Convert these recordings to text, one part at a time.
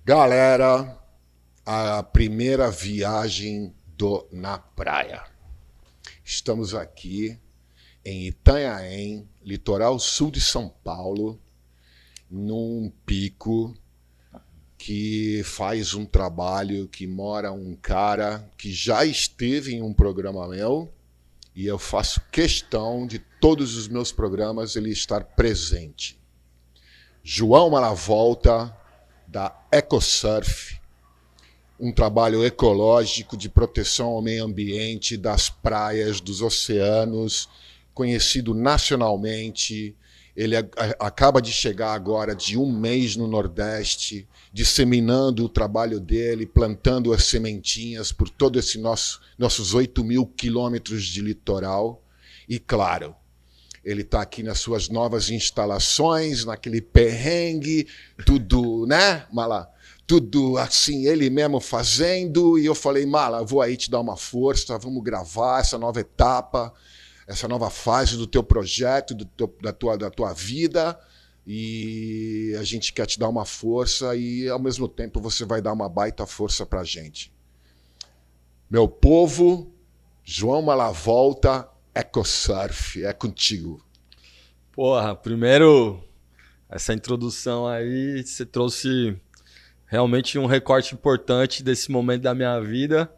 Galera, a primeira viagem do Na Praia. Estamos aqui em Itanhaém, litoral sul de São Paulo, num pico que faz um trabalho, que mora um cara que já esteve em um programa meu e eu faço questão de todos os meus programas ele estar presente. João Malavolta, da EcoSurf, um trabalho ecológico de proteção ao meio ambiente, das praias, dos oceanos, conhecido nacionalmente. Ele acaba de chegar agora de um mês no Nordeste, disseminando o trabalho dele, plantando as sementinhas por todo esse nossos 8.000 quilômetros de litoral. E, claro, ele está aqui nas suas novas instalações, naquele perrengue, tudo, né, Mala? Tudo assim, ele mesmo fazendo. E eu falei, Mala, vou aí te dar uma força, vamos gravar essa nova etapa, essa nova fase do teu projeto, da tua vida. E a gente quer te dar uma força e, ao mesmo tempo, você vai dar uma baita força pra gente. Meu povo, João Malavolta, EcoSurf, é contigo. Porra, primeiro, essa introdução aí, você trouxe realmente um recorte importante desse momento da minha vida.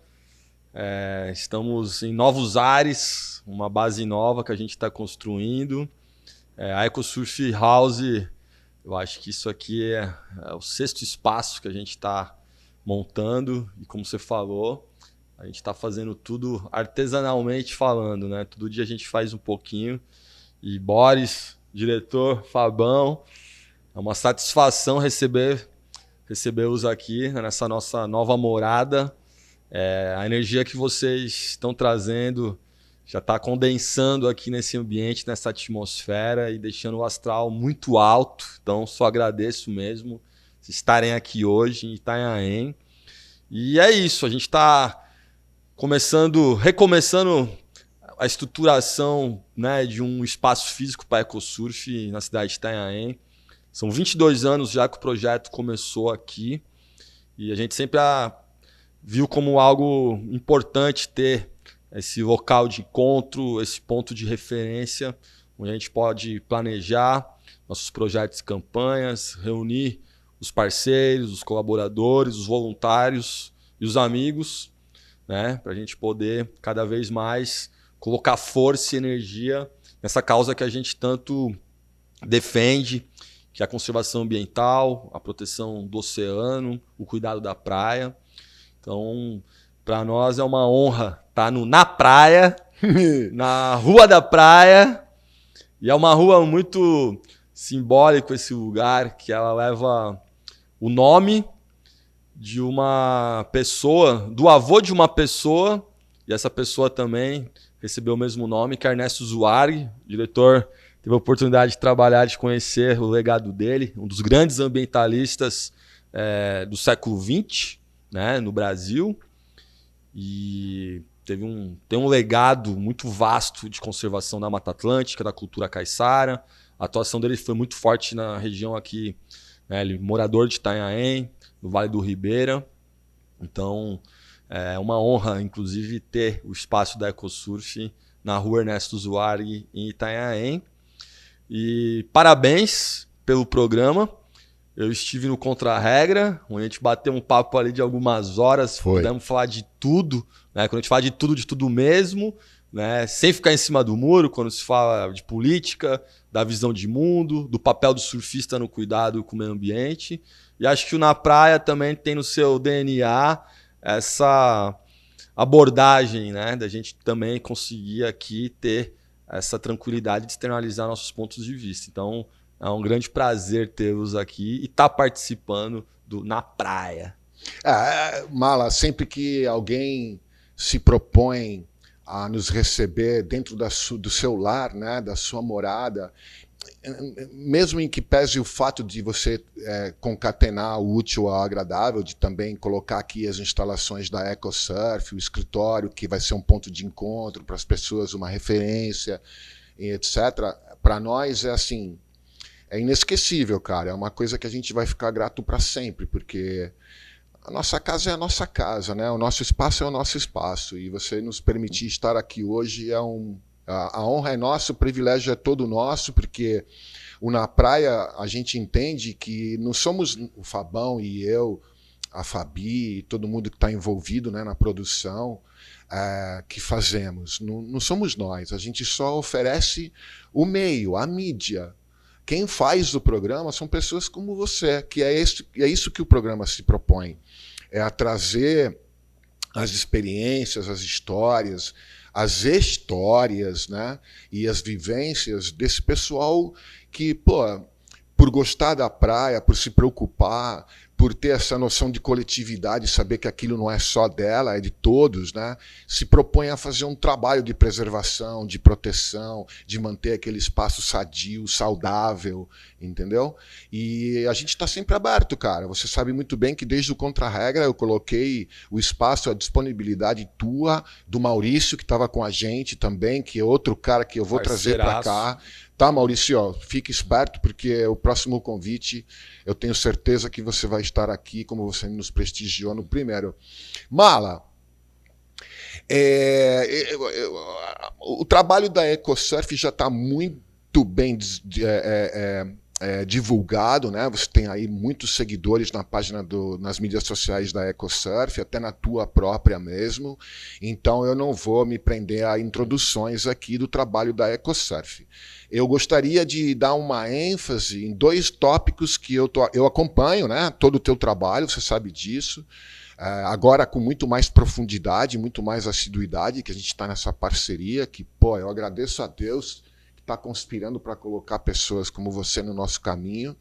Estamos em novos ares, uma base nova que a gente está construindo. A EcoSurf House, eu acho que isso aqui é o 6º espaço que a gente está montando. E como você falou, a gente está fazendo tudo artesanalmente falando, né? Todo dia a gente faz um pouquinho. E Boris, diretor, Fabão, é uma satisfação recebê-los aqui nessa nossa nova morada. A energia que vocês estão trazendo já está condensando aqui nesse ambiente, nessa atmosfera e deixando o astral muito alto. Então, só agradeço mesmo vocês estarem aqui hoje em Itanhaém. E é isso, a gente está recomeçando a estruturação, né, de um espaço físico para EcoSurf na cidade de Itanhaém. São 22 anos já que o projeto começou aqui e a gente sempre viu como algo importante ter esse local de encontro, esse ponto de referência, onde a gente pode planejar nossos projetos e campanhas, reunir os parceiros, os colaboradores, os voluntários e os amigos, né, para a gente poder cada vez mais colocar força e energia nessa causa que a gente tanto defende, que é a conservação ambiental, a proteção do oceano, o cuidado da praia. Então, para nós é uma honra estar na praia, na Rua da Praia, e é uma rua muito simbólica esse lugar, que ela leva o nome de uma pessoa, do avô de uma pessoa, e essa pessoa também recebeu o mesmo nome, que é Ernesto Zuardi, diretor. Teve a oportunidade de trabalhar, de conhecer o legado dele, um dos grandes ambientalistas do século XX, né, no Brasil. E tem um legado muito vasto de conservação da Mata Atlântica, da cultura caiçara. A atuação dele foi muito forte na região aqui, né, ele é morador de Itanhaém, no Vale do Ribeira. Então, é uma honra, inclusive, ter o espaço da EcoSurf na Rua Ernesto Zuardi, em Itanhaém. E parabéns pelo programa. Eu estive no Contra-Regra, onde a gente bateu um papo ali de algumas horas, pudemos falar de tudo, né? Quando a gente fala de tudo mesmo, né? Sem ficar em cima do muro, quando se fala de política, da visão de mundo, do papel do surfista no cuidado com o meio ambiente. E acho que o Na Praia também tem no seu DNA essa abordagem, né? Da gente também conseguir aqui ter essa tranquilidade de externalizar nossos pontos de vista. Então, é um grande prazer tê-los aqui e estar participando do Na Praia. Mala, sempre que alguém se propõe a nos receber dentro do seu lar, né, da sua morada, mesmo em que pese o fato de você concatenar o útil ao agradável, de também colocar aqui as instalações da EcoSurf, o escritório, que vai ser um ponto de encontro para as pessoas, uma referência, etc. Para nós é assim, é inesquecível, cara. É uma coisa que a gente vai ficar grato para sempre, porque a nossa casa é a nossa casa, né? O nosso espaço é o nosso espaço. E você nos permitir estar aqui hoje a honra é nossa, o privilégio é todo nosso, porque o Na Praia a gente entende que não somos o Fabão e eu, a Fabi e todo mundo que está envolvido, né, na produção que fazemos. Não somos nós, a gente só oferece o meio, a mídia. Quem faz o programa são pessoas como você, que é isso que o programa se propõe. É a trazer as experiências, as histórias, né, e as vivências desse pessoal que, pô, por gostar da praia, por se preocupar, por ter essa noção de coletividade, saber que aquilo não é só dela, é de todos, né? Se propõe a fazer um trabalho de preservação, de proteção, de manter aquele espaço sadio, saudável, entendeu? E a gente está sempre aberto, cara. Você sabe muito bem que desde o Contra-Regra eu coloquei o espaço, a disponibilidade tua, do Maurício, que estava com a gente também, que é outro cara que eu vou trazer para cá. Tá, Maurício? Ó, fique esperto, porque o próximo convite eu tenho certeza que você vai estar aqui, como você nos prestigiou no primeiro. Mala, o trabalho da EcoSurf já está muito bem divulgado, né? Você tem aí muitos seguidores na página nas mídias sociais da EcoSurf, até na tua própria mesmo. Então eu não vou me prender a introduções aqui do trabalho da EcoSurf. Eu gostaria de dar uma ênfase em 2 tópicos que eu acompanho, né? Todo o teu trabalho, você sabe disso. Agora com muito mais profundidade, muito mais assiduidade, que a gente está nessa parceria, que, pô, eu agradeço a Deus que está conspirando para colocar pessoas como você no nosso caminho.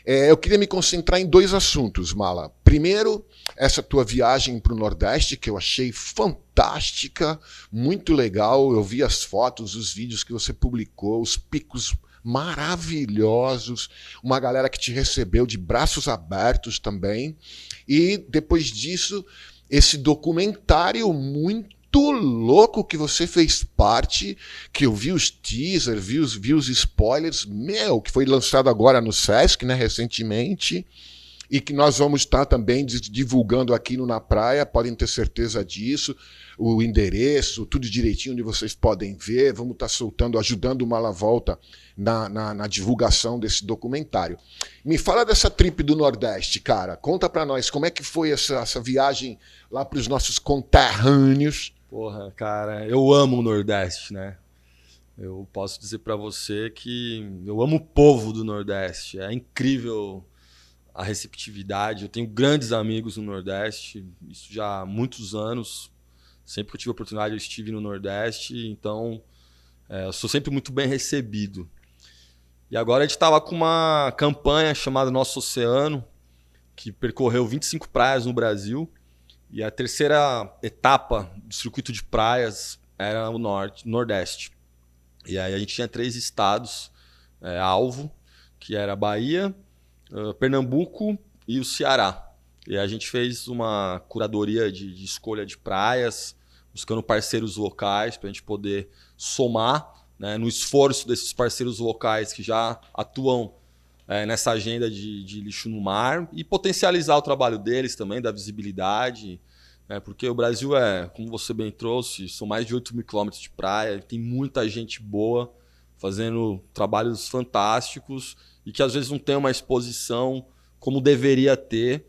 Eu queria me concentrar em 2 assuntos, Mala. Primeiro, essa tua viagem para o Nordeste, que eu achei fantástica, muito legal. Eu vi as fotos, os vídeos que você publicou, os picos maravilhosos, uma galera que te recebeu de braços abertos também. E depois disso, esse documentário muito louco que você fez parte, que eu vi os teasers, vi os spoilers, que foi lançado agora no Sesc, né, recentemente, e que nós vamos estar também divulgando aqui no Na Praia, podem ter certeza disso, o endereço, tudo direitinho onde vocês podem ver, vamos estar soltando, ajudando o Mala Volta na divulgação desse documentário. Me fala dessa trip do Nordeste, cara, conta pra nós, como é que foi essa viagem lá pros nossos conterrâneos? Porra, cara, eu amo o Nordeste, né? Eu posso dizer pra você que eu amo o povo do Nordeste. É incrível a receptividade. Eu tenho grandes amigos no Nordeste, isso já há muitos anos. Sempre que eu tive a oportunidade, eu estive no Nordeste, então eu sou sempre muito bem recebido. E agora a gente estava com uma campanha chamada Nosso Oceano, que percorreu 25 praias no Brasil. E a terceira etapa do circuito de praias era o Nordeste. E aí a gente tinha 3 estados alvo, que era Bahia, Pernambuco e o Ceará. E a gente fez uma curadoria de escolha de praias, buscando parceiros locais para a gente poder somar, né, no esforço desses parceiros locais que já atuam nessa agenda de lixo no mar e potencializar o trabalho deles também, da visibilidade, porque o Brasil como você bem trouxe, são mais de 8 mil quilômetros de praia, tem muita gente boa fazendo trabalhos fantásticos e que às vezes não tem uma exposição como deveria ter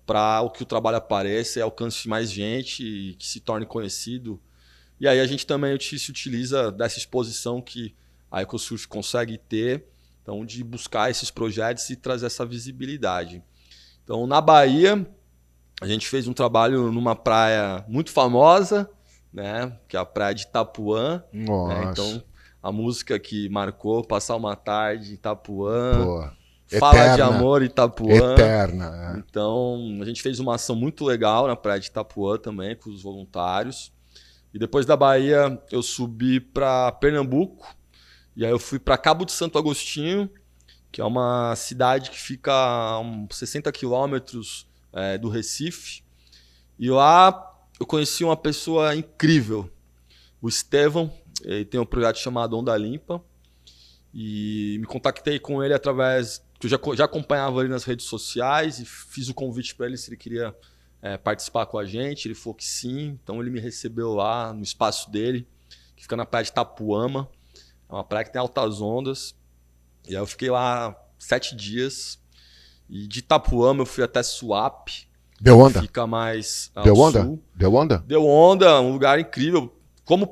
para o que o trabalho apareça e alcance mais gente e que se torne conhecido. E aí a gente também se utiliza dessa exposição que a EcoSurf consegue ter, então, de buscar esses projetos e trazer essa visibilidade. Então, na Bahia, a gente fez um trabalho numa praia muito famosa, né, que é a praia de Itapuã. Né? Então, a música que marcou Passar uma Tarde em Itapuã, pô, Fala eterna, de Amor Itapuã. Eterna. Então, a gente fez uma ação muito legal na praia de Itapuã também, com os voluntários. E depois da Bahia, eu subi para Pernambuco. E aí eu fui para Cabo de Santo Agostinho, que é uma cidade que fica a uns 60 quilômetros do Recife. E lá eu conheci uma pessoa incrível, o Estevão. Ele tem um projeto chamado Onda Limpa. E me contactei com ele através... Eu já acompanhava ele nas redes sociais e fiz o convite para ele se ele queria participar com a gente. Ele falou que sim, então ele me recebeu lá no espaço dele, que fica na praia de Itapuama. É uma praia que tem altas ondas. E aí eu fiquei lá 7 dias. E de Itapuama eu fui até Suape. Deu onda? Fica mais ao Deu onda? sul. Deu onda? Deu onda, um lugar incrível. Como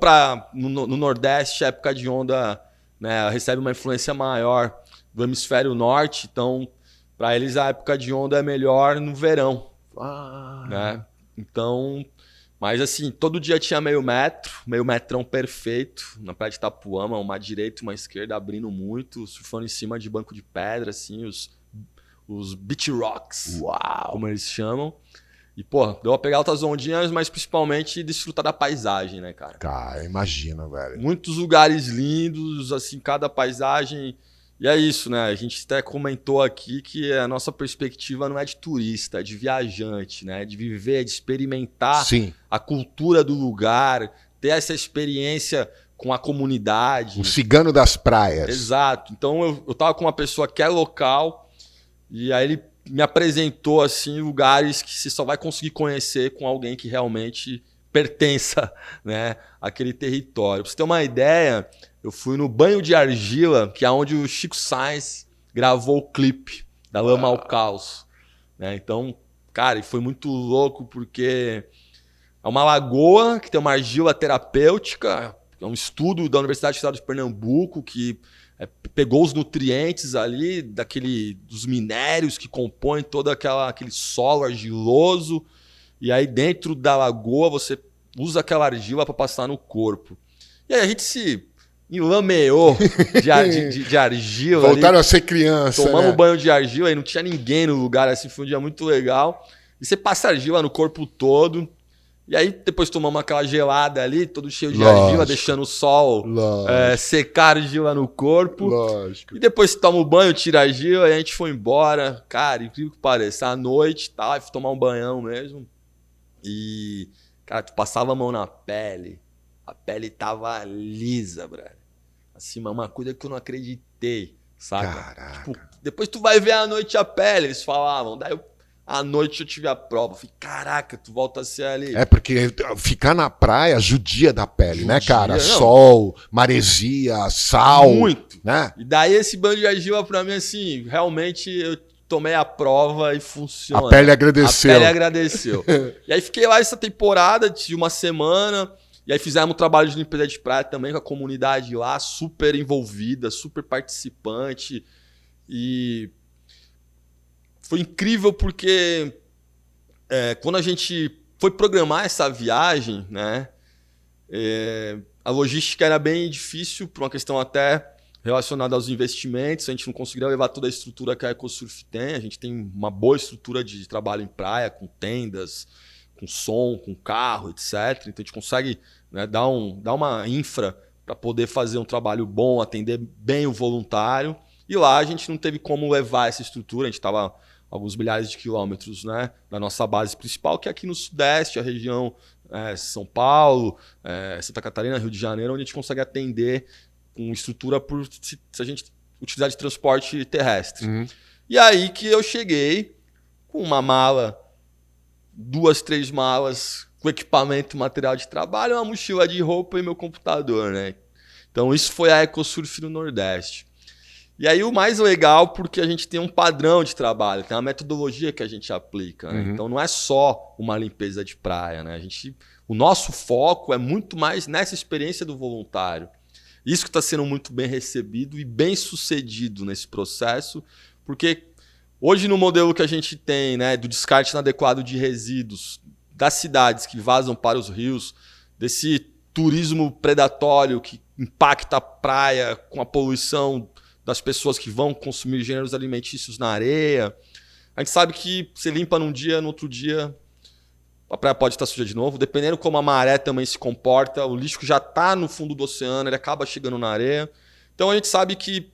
no Nordeste, a época de onda, né, recebe uma influência maior do hemisfério norte. Então, para eles, a época de onda é melhor no verão. Né? Então, mas assim, todo dia tinha meio metrão perfeito, na praia de Itapuama, uma direita e uma esquerda abrindo muito, surfando em cima de banco de pedra, assim, os beach rocks, Uau. como eles chamam. E, pô, deu a pegar altas ondinhas, mas principalmente desfrutar da paisagem, né, cara? Cara, imagina, velho. Muitos lugares lindos, assim, cada paisagem. E é isso, né? A gente até comentou aqui que a nossa perspectiva não é de turista, é de viajante, né? De viver, de experimentar Sim. a cultura do lugar, ter essa experiência com a comunidade. O cigano das praias. Exato. Então eu tava com uma pessoa que é local e aí ele me apresentou assim lugares que você só vai conseguir conhecer com alguém que realmente pertença, né, àquele território. Pra você ter uma ideia, eu fui no Banho de Argila, que é onde o Chico Sainz gravou o clipe da Lama ao Caos. Né? Então, cara, foi muito louco porque é uma lagoa que tem uma argila terapêutica, é um estudo da Universidade do Estado de Pernambuco que pegou os nutrientes ali dos minérios que compõem todo aquele solo argiloso e aí dentro da lagoa você usa aquela argila para passar no corpo. E aí a gente se enlameou de argila. Voltaram ali, a ser criança, tomamos né? banho de argila e não tinha ninguém no lugar, assim, foi um dia muito legal. E você passa argila no corpo todo. E aí depois tomamos aquela gelada ali, todo cheio de argila, deixando o sol secar a argila no corpo. Lógico. E depois você toma o banho, tira a argila e a gente foi embora. Cara, incrível que pareça, à noite, tá, fui tomar um banhão mesmo. E, cara, tu passava a mão na pele, a pele tava lisa, brother. Assim, uma coisa que eu não acreditei, saca? Caraca. Tipo, depois tu vai ver à noite a pele, eles falavam. Daí à noite eu tive a prova. Falei, caraca, tu volta a ser ali. É porque ficar na praia judia da pele, né, cara? Não. Sol, maresia, sal. Muito. Né? E daí esse banho de argila pra mim, assim, realmente eu tomei a prova e funciona. A pele agradeceu. A pele agradeceu. E aí fiquei lá essa temporada de uma semana. E aí fizemos um trabalho de limpeza de praia também com a comunidade lá, super envolvida, super participante. E foi incrível porque quando a gente foi programar essa viagem, né, a logística era bem difícil por uma questão até relacionada aos investimentos. A gente não conseguiria levar toda a estrutura que a EcoSurf tem. A gente tem uma boa estrutura de trabalho em praia, com tendas, com som, com carro, etc. Então a gente consegue, né, dar uma infra para poder fazer um trabalho bom, atender bem o voluntário. E lá a gente não teve como levar essa estrutura. A gente estava alguns milhares de quilômetros, né, da nossa base principal, que é aqui no Sudeste, a região São Paulo, Santa Catarina, Rio de Janeiro, onde a gente consegue atender com estrutura se a gente utilizar de transporte terrestre. Uhum. E aí que eu cheguei com uma mala, 2, 3 malas com equipamento, material de trabalho, uma mochila de roupa e meu computador, né? Então isso foi a EcoSurf no Nordeste. E aí o mais legal, porque a gente tem um padrão de trabalho, tem uma metodologia que a gente aplica, né? Então não é só uma limpeza de praia, né? O nosso foco é muito mais nessa experiência do voluntário. Isso que está sendo muito bem recebido e bem sucedido nesse processo, porque hoje no modelo que a gente tem, né, do descarte inadequado de resíduos das cidades que vazam para os rios, desse turismo predatório que impacta a praia com a poluição das pessoas que vão consumir gêneros alimentícios na areia. A gente sabe que você limpa num dia, no outro dia a praia pode estar suja de novo. Dependendo como a maré também se comporta, o lixo que já está no fundo do oceano, ele acaba chegando na areia. Então a gente sabe que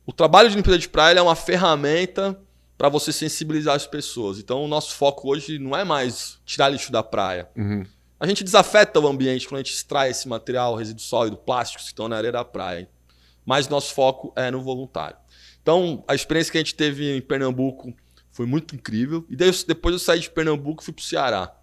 o trabalho de limpeza de praia é uma ferramenta para você sensibilizar as pessoas. Então o nosso foco hoje não é mais tirar lixo da praia. Uhum. A gente desafeta o ambiente quando a gente extrai esse material, resíduo sólido, plásticos que estão na areia da praia. mas nosso foco é no voluntário. Então, a experiência que a gente teve em Pernambuco foi muito incrível. E depois eu saí de Pernambuco e fui para o Ceará.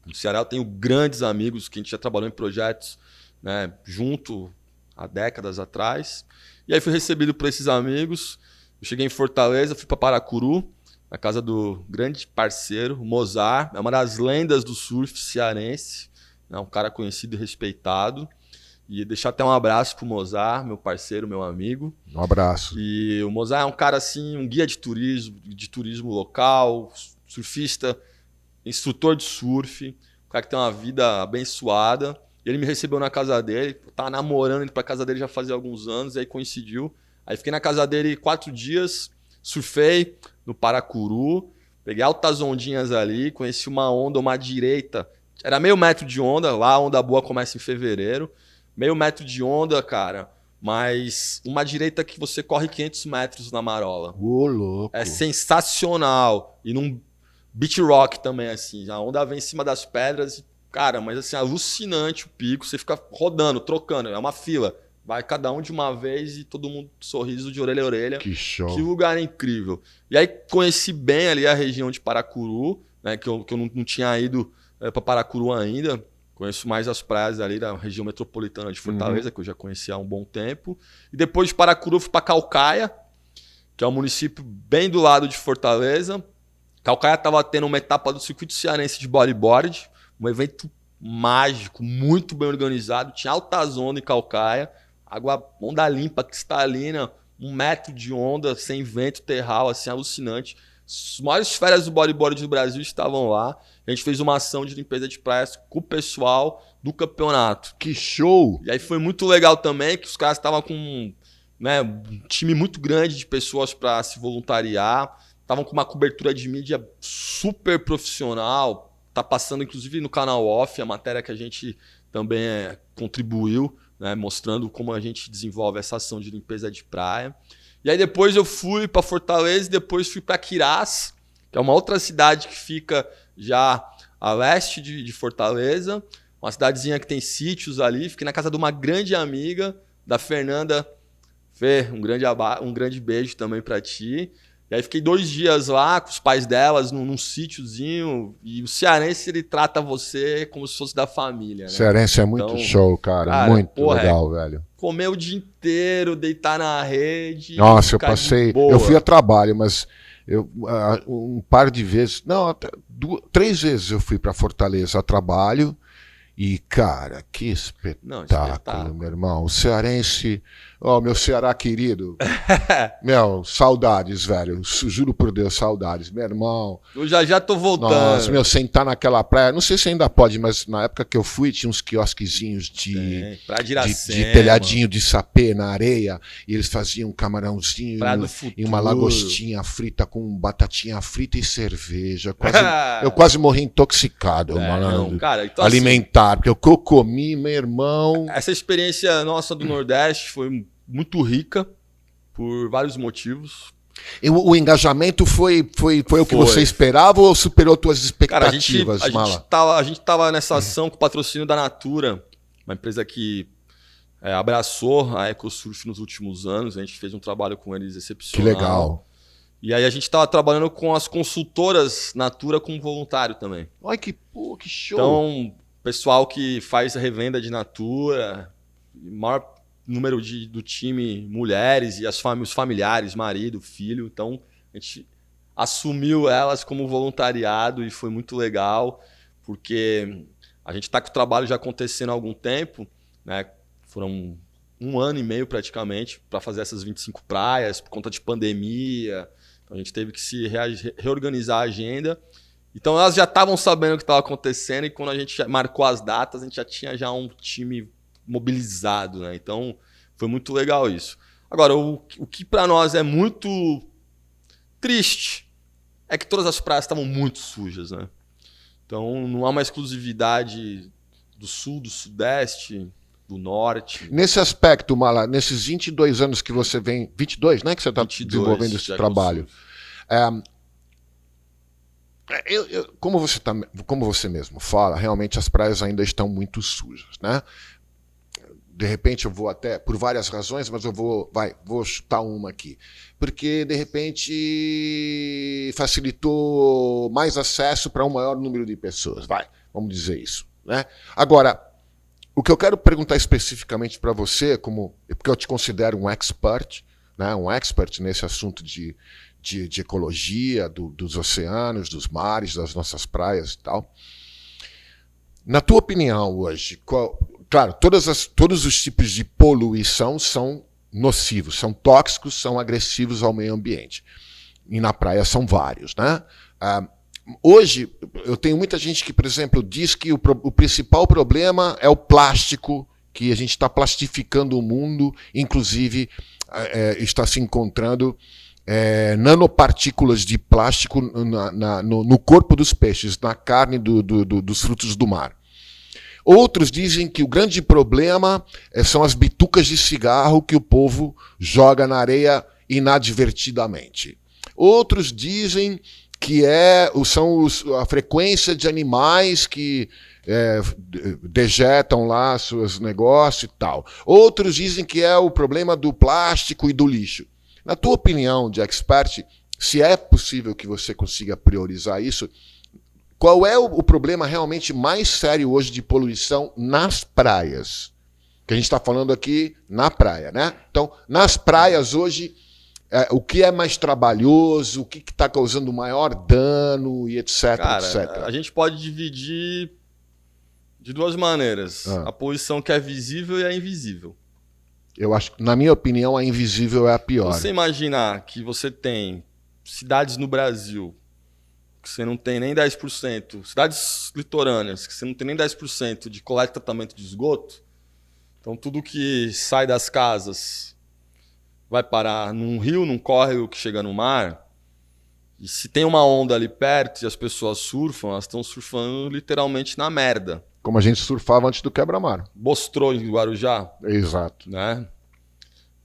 No Ceará eu tenho grandes amigos que a gente já trabalhou em projetos, né, junto há décadas atrás. E aí fui recebido por esses amigos. Eu cheguei em Fortaleza, fui para Paracuru, na casa do grande parceiro, o Mozart. É uma das lendas do surf cearense, né, um cara conhecido e respeitado. E deixar até um abraço pro Mozart, meu parceiro, meu amigo. Um abraço. E o Mozart é um cara assim, um guia de turismo local, surfista, instrutor de surf, um cara que tem uma vida abençoada. Ele me recebeu na casa dele, eu tava namorando, indo pra casa dele já fazia alguns anos, e aí coincidiu. Aí fiquei na casa dele 4 dias, surfei no Paracuru, peguei altas ondinhas ali, conheci uma onda, uma direita. Era meio metro de onda, lá a onda boa começa em fevereiro. Meio metro de onda, cara, mas uma direita que você corre 500 metros na marola. Ô, louco. É sensacional. E num beach rock também, assim. A onda vem em cima das pedras. Cara, mas assim, alucinante o pico. Você fica rodando, trocando. É uma fila. Vai cada um de uma vez e todo mundo sorriso de orelha a orelha. Que show. Que lugar incrível. E aí conheci bem ali a região de Paracuru, né, que eu não tinha ido para Paracuru ainda. Conheço mais as praias ali da região metropolitana de Fortaleza, que eu já conhecia há um bom tempo. E depois de Paracuru, fui para Caucaia, que é um município bem do lado de Fortaleza. Caucaia estava tendo uma etapa do circuito cearense de bodyboard, um evento mágico, muito bem organizado. Tinha altas ondas em Caucaia, onda limpa, cristalina, 1 metro de onda, sem vento, terral, assim, alucinante. As maiores férias do bodyboard do Brasil estavam lá. A gente fez uma ação de limpeza de praias com o pessoal do campeonato. Que show! E aí foi muito legal também que os caras estavam com, né, um time muito grande de pessoas para se voluntariar. Estavam com uma cobertura de mídia super profissional. Tá passando, inclusive, no canal Off, a matéria que a gente também contribuiu, né, mostrando como a gente desenvolve essa ação de limpeza de praia. E aí depois eu fui para Fortaleza e depois fui para Quirás, que é uma outra cidade que fica já a leste de Fortaleza. Uma cidadezinha que tem sítios ali. Fiquei na casa de uma grande amiga, da Fernanda. Fê, um grande beijo também para ti. E aí fiquei 2 dias lá com os pais delas, num sítiozinho. E o cearense, ele trata você como se fosse da família, né? Cearense é muito show, cara. Muito legal, velho. Comer o dia inteiro, deitar na rede. Nossa, eu passei... Eu fui a trabalho, mas um par de vezes... Não, até 3 vezes eu fui para Fortaleza a trabalho. E, cara, que espetáculo, meu irmão. O cearense... Ó, meu Ceará querido. Meu, saudades, velho. Juro por Deus, saudades. Meu irmão. Eu já tô voltando. Nossa, meu, sentar naquela praia. Não sei se ainda pode, mas na época que eu fui, tinha uns quiosquezinhos de telhadinho de sapê na areia. E eles faziam um camarãozinho e uma lagostinha frita com batatinha frita e cerveja. Eu quase morri intoxicado, malandro. Cara, então, alimentar, assim, porque o que eu comi, meu irmão. Essa experiência nossa do Nordeste foi muito rica por vários motivos. O engajamento foi o que você esperava ou superou suas expectativas, Cara, a gente tava nessa ação com o patrocínio da Natura, uma empresa que abraçou a EcoSurf nos últimos anos. A gente fez um trabalho com eles excepcional. Que legal. E aí a gente estava trabalhando com as consultoras Natura como voluntário também. Ai, que show! Então, pessoal que faz a revenda de Natura, maior número do time mulheres e os familiares, marido, filho. Então, a gente assumiu elas como voluntariado e foi muito legal, porque a gente está com o trabalho já acontecendo há algum tempo, né? Foram 1 ano e meio praticamente para fazer essas 25 praias por conta de pandemia. Então, a gente teve que se reorganizar a agenda. Então, elas já estavam sabendo o que estava acontecendo e quando a gente marcou as datas, a gente já tinha um time mobilizado, né? Então foi muito legal isso. Agora, o que para nós é muito triste é que todas as praias estavam muito sujas, né? Então não há uma exclusividade do sul, do sudeste, do norte. Nesse aspecto, Mala, nesses 22 anos que você vem... 22, né? Que você está desenvolvendo esse trabalho. Como você mesmo fala, realmente as praias ainda estão muito sujas, né? de repente eu vou até, por várias razões, mas eu vou chutar uma aqui. Porque, de repente, facilitou mais acesso para um maior número de pessoas. Vamos dizer isso. Né? Agora, o que eu quero perguntar especificamente para você, porque eu te considero um expert, né? Um expert nesse assunto de ecologia, dos oceanos, dos mares, das nossas praias e tal. Na tua opinião hoje, claro, todos os tipos de poluição são nocivos, são tóxicos, são agressivos ao meio ambiente. E na praia são vários, né? Hoje, eu tenho muita gente que, por exemplo, diz que o principal problema é o plástico, que a gente está plastificando o mundo, inclusive está se encontrando nanopartículas de plástico no corpo dos peixes, na carne dos frutos do mar. Outros dizem que o grande problema são as bitucas de cigarro que o povo joga na areia inadvertidamente. Outros dizem que a frequência de animais que dejetam lá seus negócios e tal. Outros dizem que é o problema do plástico e do lixo. Na tua opinião de expert, se é possível que você consiga priorizar isso, qual é o problema realmente mais sério hoje de poluição nas praias? Que a gente está falando aqui na praia, né? Então, nas praias hoje, o que é mais trabalhoso, o que está causando maior dano e etc, Cara, etc. A gente pode dividir de duas maneiras. A poluição que é visível e a invisível. Eu acho que, na minha opinião, a invisível é a pior. Você imaginar que você tem cidades no Brasil que você não tem nem 10%, cidades litorâneas que você não tem nem 10% de coleta e tratamento de esgoto, então tudo que sai das casas vai parar num rio, num córrego que chega no mar, e se tem uma onda ali perto e as pessoas surfam, elas estão surfando literalmente na merda. Como a gente surfava antes do quebra-mar. Bostrou em Guarujá. Exato. Né?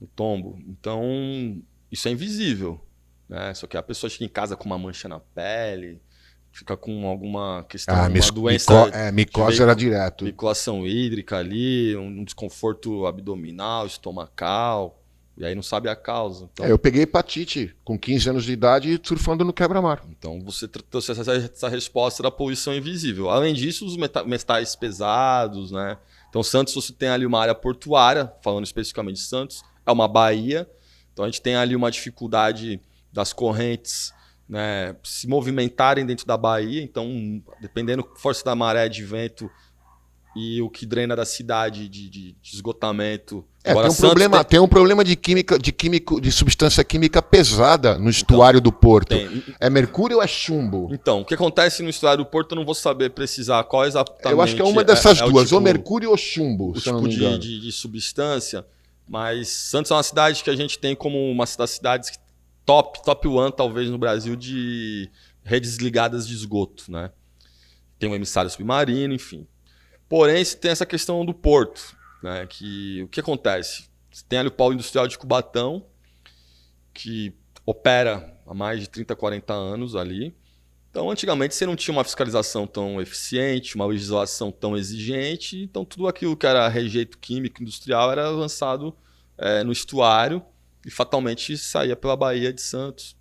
No tombo. Então, isso é invisível. Né? Só que a pessoa chega em casa com uma mancha na pele, fica com alguma questão, uma doença... micose era direto. Veiculação hídrica ali, um desconforto abdominal, estomacal, e aí não sabe a causa. Então, eu peguei hepatite com 15 anos de idade surfando no quebra-mar. Então você trouxe essa resposta da poluição invisível. Além disso, os metais pesados, né? Então Santos, você tem ali uma área portuária, falando especificamente de Santos, é uma baía, então a gente tem ali uma dificuldade das correntes, né, se movimentarem dentro da baía, então dependendo da força da maré de vento e o que drena da cidade de esgotamento. Agora, tem um problema de substância química pesada no estuário do Porto. É mercúrio ou é chumbo? Então, o que acontece no estuário do Porto eu não vou saber precisar qual exatamente. Eu acho que é uma dessas duas, ou mercúrio ou chumbo. O tipo de substância. Mas Santos é uma cidade que a gente tem como uma das cidades top one, talvez, no Brasil, de redes ligadas de esgoto. Né? Tem um emissário submarino, enfim. Porém, você tem essa questão do porto. Né? O que acontece? Você tem ali o polo industrial de Cubatão, que opera há mais de 30, 40 anos ali. Então, antigamente, você não tinha uma fiscalização tão eficiente, uma legislação tão exigente. Então, tudo aquilo que era rejeito químico industrial era lançado no estuário e fatalmente saía pela Baía de Santos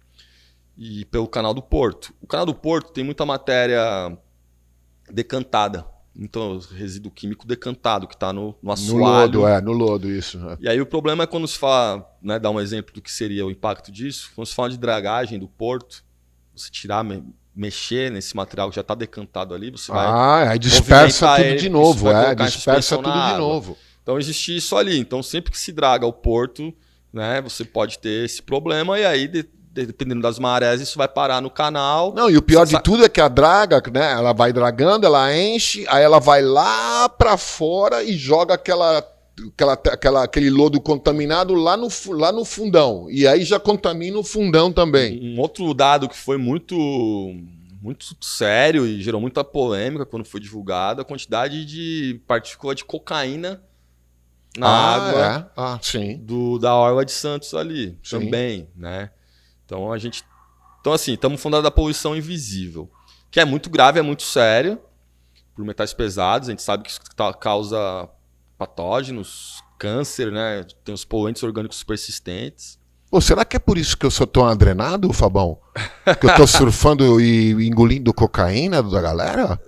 e pelo Canal do Porto. O Canal do Porto tem muita matéria decantada. Então, resíduo químico decantado, que está no assoalho. No lodo, isso. E aí o problema é quando se fala, né, dar um exemplo do que seria o impacto disso, quando se fala de dragagem do porto, você tirar, mexer nesse material que já está decantado ali, você vai aí dispersa tudo de novo. Dispersa tudo de novo. Então existe isso ali. Então sempre que se draga o porto, né, você pode ter esse problema e aí... Dependendo das marés, isso vai parar no canal. Não, e o pior de tudo é que a draga, né, ela vai dragando, ela enche, aí ela vai lá para fora e joga aquele lodo contaminado lá no fundão. E aí já contamina o fundão também. Um outro dado que foi muito sério e gerou muita polêmica quando foi divulgado, a quantidade de partícula de cocaína na água da orla de Santos ali. Sim. Também, né? Então, assim, estamos falando da poluição invisível, que é muito grave, é muito sério, por metais pesados. A gente sabe que isso causa patógenos, câncer, né? Tem os poluentes orgânicos persistentes. Pô, será que é por isso que eu sou tão adrenado, Fabão? Que eu tô surfando e engolindo cocaína da galera?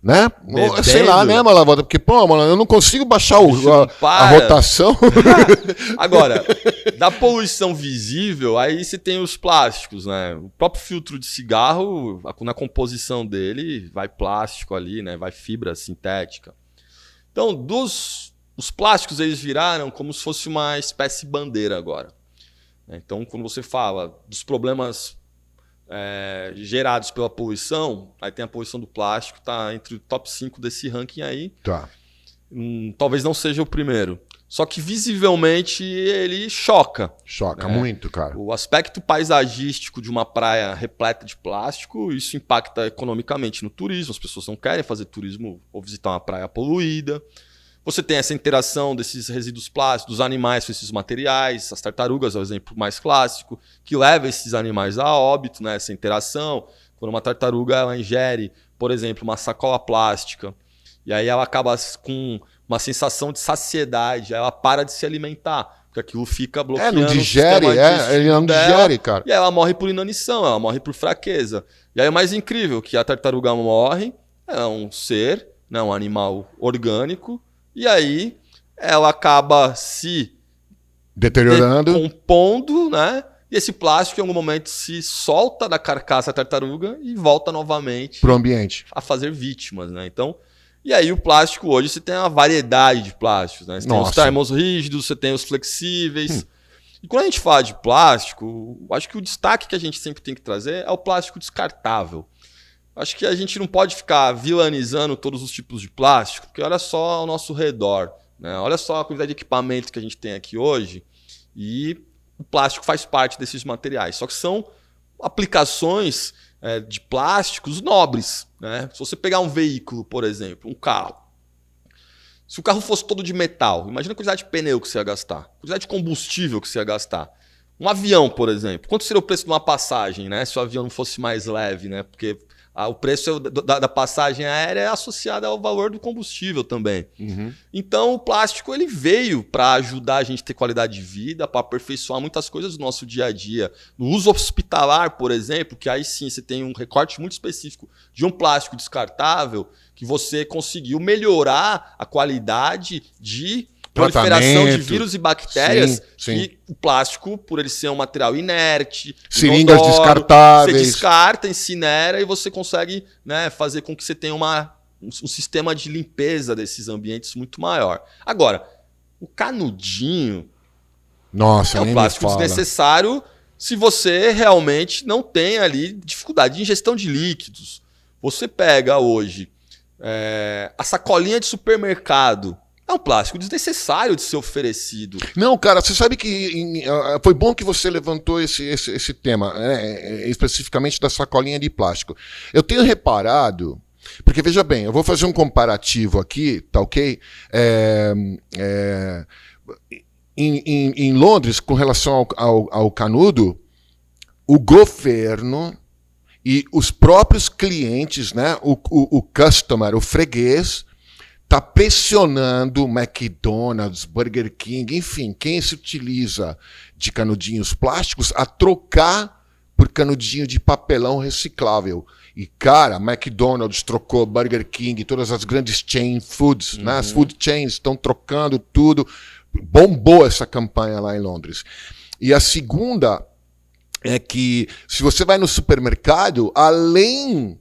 Né? Bebendo. Sei lá, né, Malavolta? Porque, pô, mano, eu não consigo baixar a rotação. Agora, da poluição visível, aí você tem os plásticos, né? O próprio filtro de cigarro, na composição dele, vai plástico ali, né? Vai fibra sintética. Então, os plásticos, eles viraram como se fosse uma espécie bandeira agora. Então, quando você fala dos problemas gerados pela poluição, aí tem a poluição do plástico, tá entre o top 5 desse ranking aí. Tá. Talvez não seja o primeiro. Só que visivelmente ele choca. Choca muito, cara. O aspecto paisagístico de uma praia repleta de plástico, isso impacta economicamente no turismo. As pessoas não querem fazer turismo ou visitar uma praia poluída. Você tem essa interação desses resíduos plásticos, dos animais com esses materiais, as tartarugas é o exemplo mais clássico, que leva esses animais a óbito, né? Essa interação. Quando uma tartaruga ela ingere, por exemplo, uma sacola plástica, e aí ela acaba com uma sensação de saciedade, ela para de se alimentar, porque aquilo fica bloqueando não digere, ele não digere, cara. E aí ela morre por inanição, ela morre por fraqueza. E aí o mais incrível, que a tartaruga morre, é um ser, né, um animal orgânico, e aí ela acaba se deteriorando, decompondo, né? E esse plástico em algum momento se solta da carcaça da tartaruga e volta novamente pro ambiente a fazer vítimas, né? Então, e aí o plástico hoje você tem uma variedade de plásticos, né? Você tem os termos rígidos, você tem os flexíveis. E quando a gente fala de plástico, acho que o destaque que a gente sempre tem que trazer é o plástico descartável. Acho que a gente não pode ficar vilanizando todos os tipos de plástico, porque olha só ao nosso redor, né? Olha só a quantidade de equipamentos que a gente tem aqui hoje e o plástico faz parte desses materiais. Só que são aplicações de plásticos nobres, né? Se você pegar um veículo, por exemplo, um carro, se o carro fosse todo de metal, imagina a quantidade de pneu que você ia gastar, a quantidade de combustível que você ia gastar. Um avião, por exemplo, quanto seria o preço de uma passagem, né? Se o avião não fosse mais leve, né? Porque o preço da passagem aérea é associado ao valor do combustível também. Uhum. Então, o plástico ele veio para ajudar a gente a ter qualidade de vida, para aperfeiçoar muitas coisas do nosso dia a dia. No uso hospitalar, por exemplo, que aí sim você tem um recorte muito específico de um plástico descartável, que você conseguiu melhorar a qualidade de proliferação de vírus e bactérias, que o plástico, por ele ser um material inerte, seringas descartáveis, você descarta, incinera e você consegue, né, fazer com que você tenha um sistema de limpeza desses ambientes muito maior. Agora, o canudinho é um plástico desnecessário se você realmente não tem ali dificuldade de ingestão de líquidos. Você pega hoje a sacolinha de supermercado, é um plástico desnecessário de ser oferecido. Não, cara, você sabe que foi bom que você levantou esse tema, né, especificamente da sacolinha de plástico. Eu tenho reparado, porque veja bem, eu vou fazer um comparativo aqui, tá ok? Em Londres, com relação ao canudo, o governo e os próprios clientes, né, o customer, o freguês, está pressionando o McDonald's, Burger King, enfim, quem se utiliza de canudinhos plásticos a trocar por canudinho de papelão reciclável. E, cara, McDonald's trocou, Burger King, todas as grandes chain foods, né? As food chains estão trocando tudo. Bombou essa campanha lá em Londres. E a segunda é que, se você vai no supermercado, além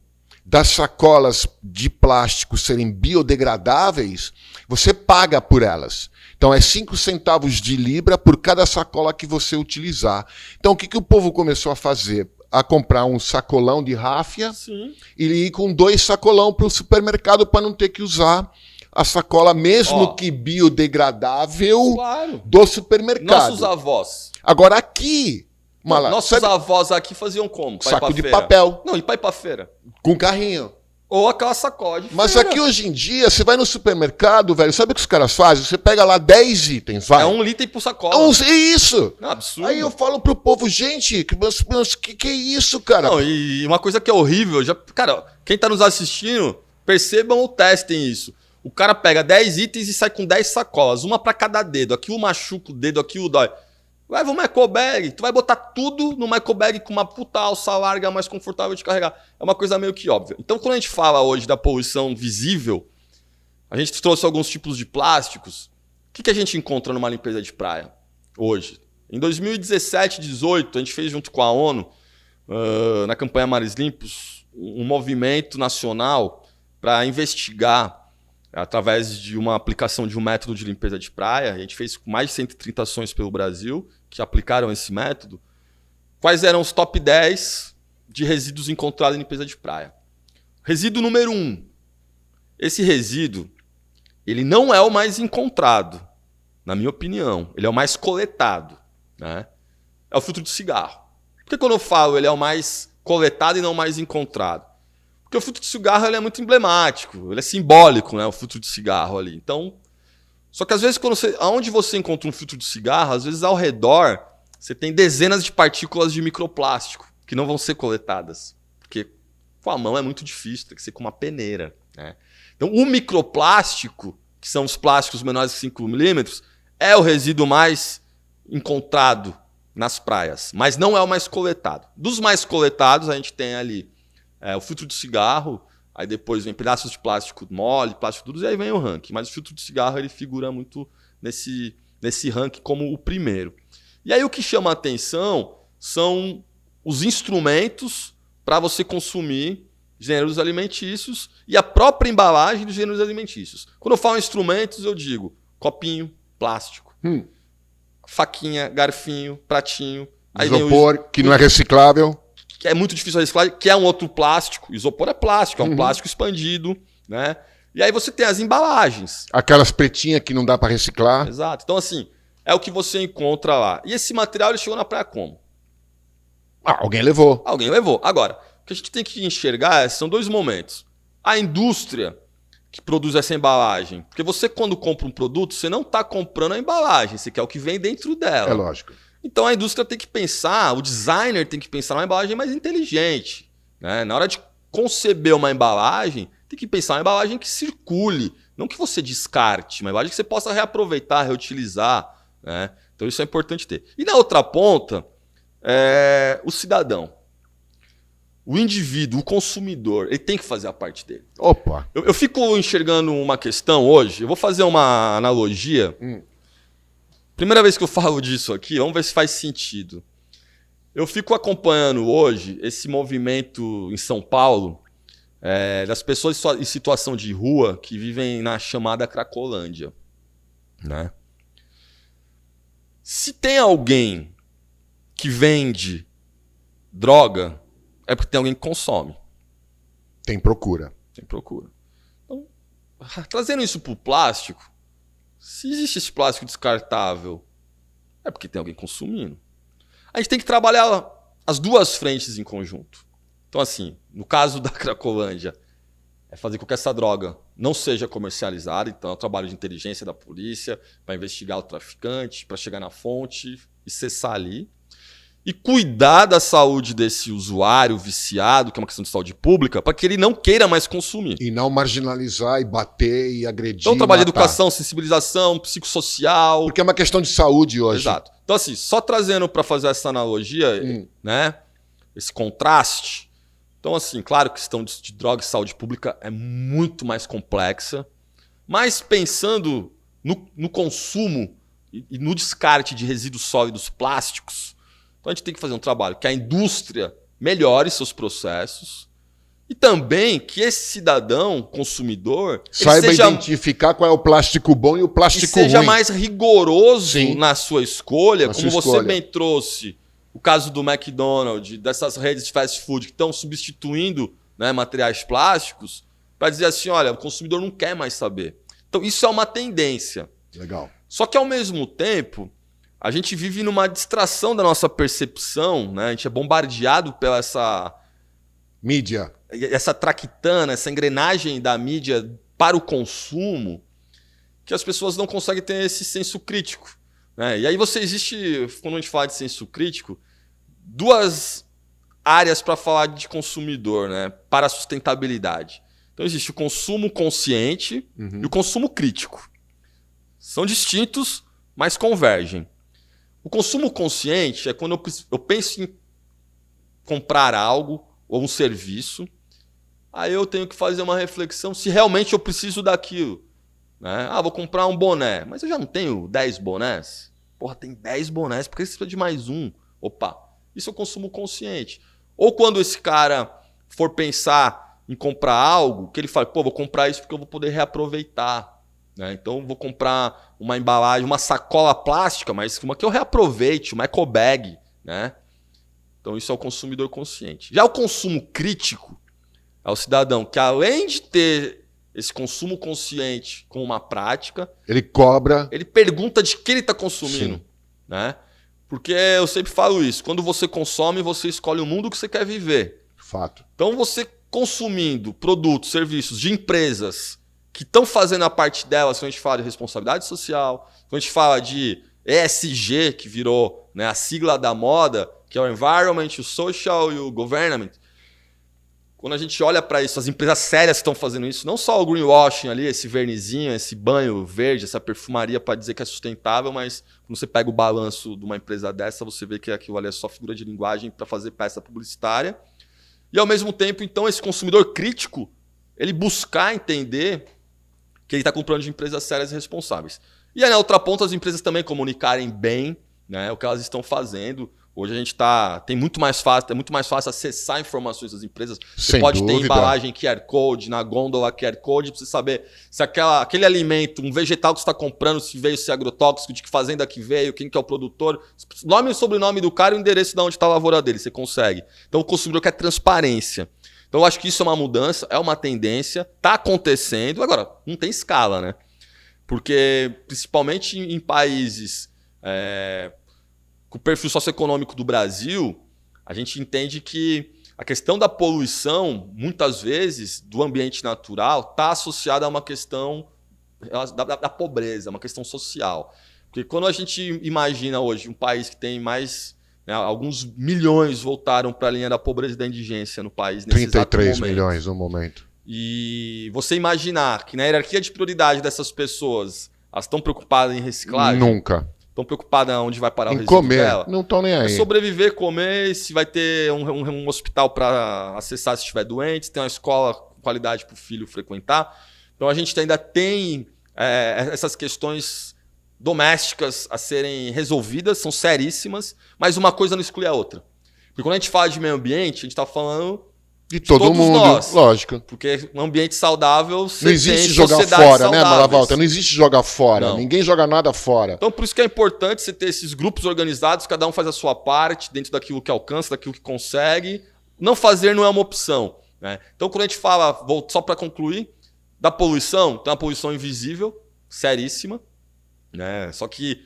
das sacolas de plástico serem biodegradáveis, você paga por elas. Então é 5 centavos de libra por cada sacola que você utilizar. Então o que o povo começou a fazer? A comprar um sacolão de ráfia. Sim. E ir com 2 sacolão para o supermercado para não ter que usar a sacola, mesmo que biodegradável, claro, do supermercado. Nossos avós. Agora aqui... Nossos avós aqui faziam como? Saco de papel. Não, e pra ir pra feira? Com carrinho. Ou aquela sacola de Mas feira. aqui hoje em dia, você vai no supermercado, velho, sabe o que os caras fazem? Você pega lá 10 itens, vai. É 1 litro por sacola. É isso! Não, absurdo. Aí eu falo pro povo, gente, que é isso, cara? Não, e uma coisa que é horrível, cara, quem tá nos assistindo, percebam ou testem isso. O cara pega 10 itens e sai com 10 sacolas, uma para cada dedo. Aqui o machuca o dedo, aqui o dói. Leva um Microbag, tu vai botar tudo no Microbag com uma puta alça larga, mais confortável de carregar. É uma coisa meio que óbvia. Então, quando a gente fala hoje da poluição visível, a gente trouxe alguns tipos de plásticos. O que a gente encontra numa limpeza de praia hoje? Em 2017, 2018, a gente fez junto com a ONU, na campanha Mares Limpos, um movimento nacional para investigar, através de uma aplicação de um método de limpeza de praia. A gente fez mais de 130 ações pelo Brasil que aplicaram esse método. Quais eram os top 10 de resíduos encontrados em limpeza de praia? Resíduo número 1. Esse resíduo, ele não é o mais encontrado, na minha opinião. Ele é o mais coletado, né? É o filtro de cigarro. Por que quando eu falo ele é o mais coletado e não o mais encontrado? Porque o filtro de cigarro ele é muito emblemático, ele é simbólico, né? O filtro de cigarro ali. Então, só que às vezes, aonde você encontra um filtro de cigarro, às vezes ao redor você tem dezenas de partículas de microplástico que não vão ser coletadas. Porque com a mão é muito difícil, tem que ser com uma peneira, né? Então, o microplástico, que são os plásticos menores que 5 milímetros, é o resíduo mais encontrado nas praias, mas não é o mais coletado. Dos mais coletados, a gente tem ali o filtro de cigarro, aí depois vem pedaços de plástico mole, plástico duro, e aí vem o ranking. Mas o filtro de cigarro ele figura muito nesse ranking como o primeiro. E aí o que chama a atenção são os instrumentos para você consumir gêneros alimentícios e a própria embalagem dos gêneros alimentícios. Quando eu falo instrumentos, eu digo copinho, plástico, faquinha, garfinho, pratinho. Aí isopor, que não é reciclável. Que é muito difícil reciclar, que é um outro plástico. Isopor é plástico, é um plástico expandido, né? E aí você tem as embalagens. Aquelas pretinhas que não dá para reciclar. Exato. Então, assim, é o que você encontra lá. E esse material ele chegou na praia como? Alguém levou. Alguém levou. Agora, o que a gente tem que enxergar são dois momentos. A indústria que produz essa embalagem. Porque você, quando compra um produto, você não está comprando a embalagem, você quer o que vem dentro dela. É lógico. Então a indústria tem que pensar, o designer tem que pensar numa embalagem mais inteligente, né? Na hora de conceber uma embalagem, tem que pensar uma embalagem que circule, não que você descarte, uma embalagem que você possa reaproveitar, reutilizar, né? Então isso é importante ter. E na outra ponta, o cidadão. O indivíduo, o consumidor, ele tem que fazer a parte dele. Opa! Eu fico enxergando uma questão hoje, eu vou fazer uma analogia. Primeira vez que eu falo disso aqui, vamos ver se faz sentido. Eu fico acompanhando hoje esse movimento em São Paulo das pessoas em situação de rua que vivem na chamada Cracolândia, né? Se tem alguém que vende droga, é porque tem alguém que consome. Tem procura. Tem procura. Então, trazendo isso para o plástico, se existe esse plástico descartável, é porque tem alguém consumindo. A gente tem que trabalhar as duas frentes em conjunto. Então, assim, no caso da Cracolândia, é fazer com que essa droga não seja comercializada. Então, é o trabalho de inteligência da polícia para investigar o traficante, para chegar na fonte e cessar ali. E cuidar da saúde desse usuário viciado, que é uma questão de saúde pública, para que ele não queira mais consumir. E não marginalizar e bater e agredir. Então, trabalho de educação, sensibilização, psicossocial. Porque é uma questão de saúde hoje. Exato. Então, assim, só trazendo para fazer essa analogia, né? Esse contraste. Então, assim, claro que a questão de droga e saúde pública é muito mais complexa, mas pensando no consumo e no descarte de resíduos sólidos plásticos, então a gente tem que fazer um trabalho que a indústria melhore seus processos e também que esse cidadão consumidor saiba identificar qual é o plástico bom e o plástico ruim. E seja mais rigoroso Sim. na sua escolha, na como sua você escolha. bem trouxe o caso do McDonald's, dessas redes de fast food que estão substituindo, né, materiais plásticos, para dizer assim, olha, o consumidor não quer mais saber. Então isso é uma tendência. Legal. Só que ao mesmo tempo, a gente vive numa distração da nossa percepção, né? A gente é bombardeado pela Mídia. essa traquitana, essa engrenagem da mídia para o consumo, que as pessoas não conseguem ter esse senso crítico, né? E aí quando a gente fala de senso crítico, duas áreas para falar de consumidor, né? Para a sustentabilidade. Então existe o consumo consciente e o consumo crítico. São distintos, mas convergem. O consumo consciente é quando eu penso em comprar algo ou um serviço, aí eu tenho que fazer uma reflexão se realmente eu preciso daquilo. Né? Vou comprar um boné, mas eu já não tenho 10 bonés? Porra, tem 10 bonés, por que você precisa de mais um? Opa, isso é o consumo consciente. Ou quando esse cara for pensar em comprar algo, que ele fala, vou comprar isso porque eu vou poder reaproveitar. Né? Então vou comprar uma embalagem, uma sacola plástica, mas uma que eu reaproveite, uma eco bag. Né? Então isso é o consumidor consciente. Já o consumo crítico é o cidadão que, além de ter esse consumo consciente como uma prática, ele cobra, ele pergunta de que ele está consumindo. Né? Porque eu sempre falo isso, quando você consome, você escolhe o mundo que você quer viver. Fato. Então você consumindo produtos, serviços de empresas que estão fazendo a parte delas, quando a gente fala de responsabilidade social, quando a gente fala de ESG, que virou, né, a sigla da moda, que é o Environment, o Social e o Government. Quando a gente olha para isso, as empresas sérias estão fazendo isso, não só o greenwashing ali, esse vernizinho, esse banho verde, essa perfumaria para dizer que é sustentável, mas quando você pega o balanço de uma empresa dessa, você vê que aquilo ali é só figura de linguagem para fazer peça publicitária. E ao mesmo tempo, então, esse consumidor crítico, ele buscar entender que ele está comprando de empresas sérias e responsáveis. E aí, na outra ponta, as empresas também comunicarem bem, né, o que elas estão fazendo. Hoje a gente é muito mais fácil acessar informações das empresas. Você Sem pode dúvida. ter embalagem QR Code, na gôndola QR Code, para você saber se aquele alimento, um vegetal que você está comprando, se veio, se é agrotóxico, de que fazenda que veio, quem que é o produtor, nome e sobrenome do cara e o endereço de onde está a lavoura dele, você consegue. Então o consumidor quer transparência. Então eu acho que isso é uma mudança, é uma tendência, está acontecendo. Agora, não tem escala, né? Porque principalmente em países com o perfil socioeconômico do Brasil, a gente entende que a questão da poluição, muitas vezes, do ambiente natural, está associada a uma questão da pobreza, uma questão social. Porque quando a gente imagina hoje um país que tem mais... Né, alguns milhões voltaram para a linha da pobreza e da indigência no país nesse exato 33 momento. milhões no momento. E você imaginar que na hierarquia de prioridade dessas pessoas, elas estão preocupadas em reciclagem? Nunca. Estão preocupadas onde vai parar o Em resíduo comer, dela? não estão nem aí. É sobreviver, comer, se vai ter um hospital para acessar se estiver doente, se tem uma escola com qualidade para o filho frequentar. Então a gente ainda tem essas questões domésticas a serem resolvidas, são seríssimas, mas uma coisa não exclui a outra. Porque quando a gente fala de meio ambiente, a gente está falando de todo todos mundo, nós. Lógico. Porque um ambiente saudável... Não existe jogar fora, né, Malavolta? Não existe jogar fora. Não. Ninguém joga nada fora. Então, por isso que é importante você ter esses grupos organizados, cada um faz a sua parte, dentro daquilo que alcança, daquilo que consegue. Não fazer não é uma opção. Né? Então, quando a gente fala, só para concluir, da poluição, tem uma poluição invisível, seríssima. Né? Só que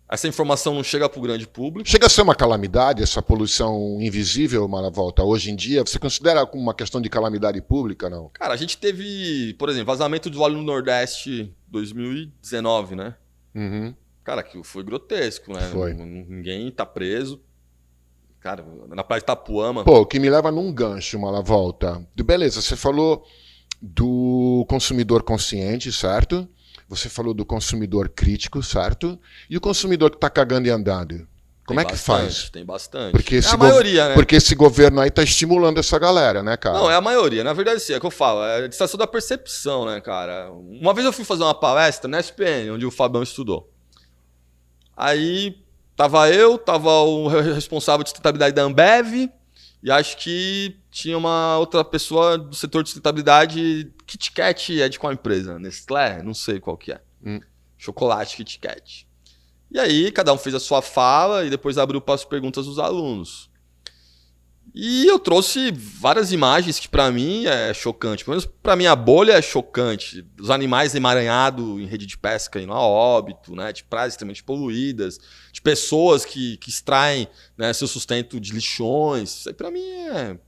essa informação não chega para o grande público. Chega a ser uma calamidade essa poluição invisível, Malavolta, hoje em dia? Você considera como uma questão de calamidade pública, não? Cara, a gente teve, por exemplo, vazamento de óleo no Nordeste 2019, né? Uhum. Cara, aquilo foi grotesco, né? Foi. Ninguém tá preso. Cara, na praia de Itapuama... Pô, o que me leva num gancho, Malavolta. Beleza, você falou do consumidor consciente, certo? Você falou do consumidor crítico, certo? E o consumidor que está cagando e andando? Como é que faz? Tem bastante. Porque a maioria, né? Porque esse governo aí está estimulando essa galera, né, cara? Não, é a maioria. Na verdade, sim, é o que eu falo. É a distração da percepção, né, cara? Uma vez eu fui fazer uma palestra na SPN, onde o Fabião estudou. Aí tava o responsável de sustentabilidade da Ambev, e acho que tinha uma outra pessoa do setor de sustentabilidade. Kit Kat é de qual empresa? Nestlé? Não sei qual que é. Chocolate Kit Kat. E aí, cada um fez a sua fala e depois abriu para as perguntas dos alunos. E eu trouxe várias imagens que para mim é chocante. Pelo menos para mim a bolha é chocante. Os animais emaranhados em rede de pesca indo a óbito, né? De praias extremamente poluídas, de pessoas que extraem, né, seu sustento de lixões. Isso aí para mim é...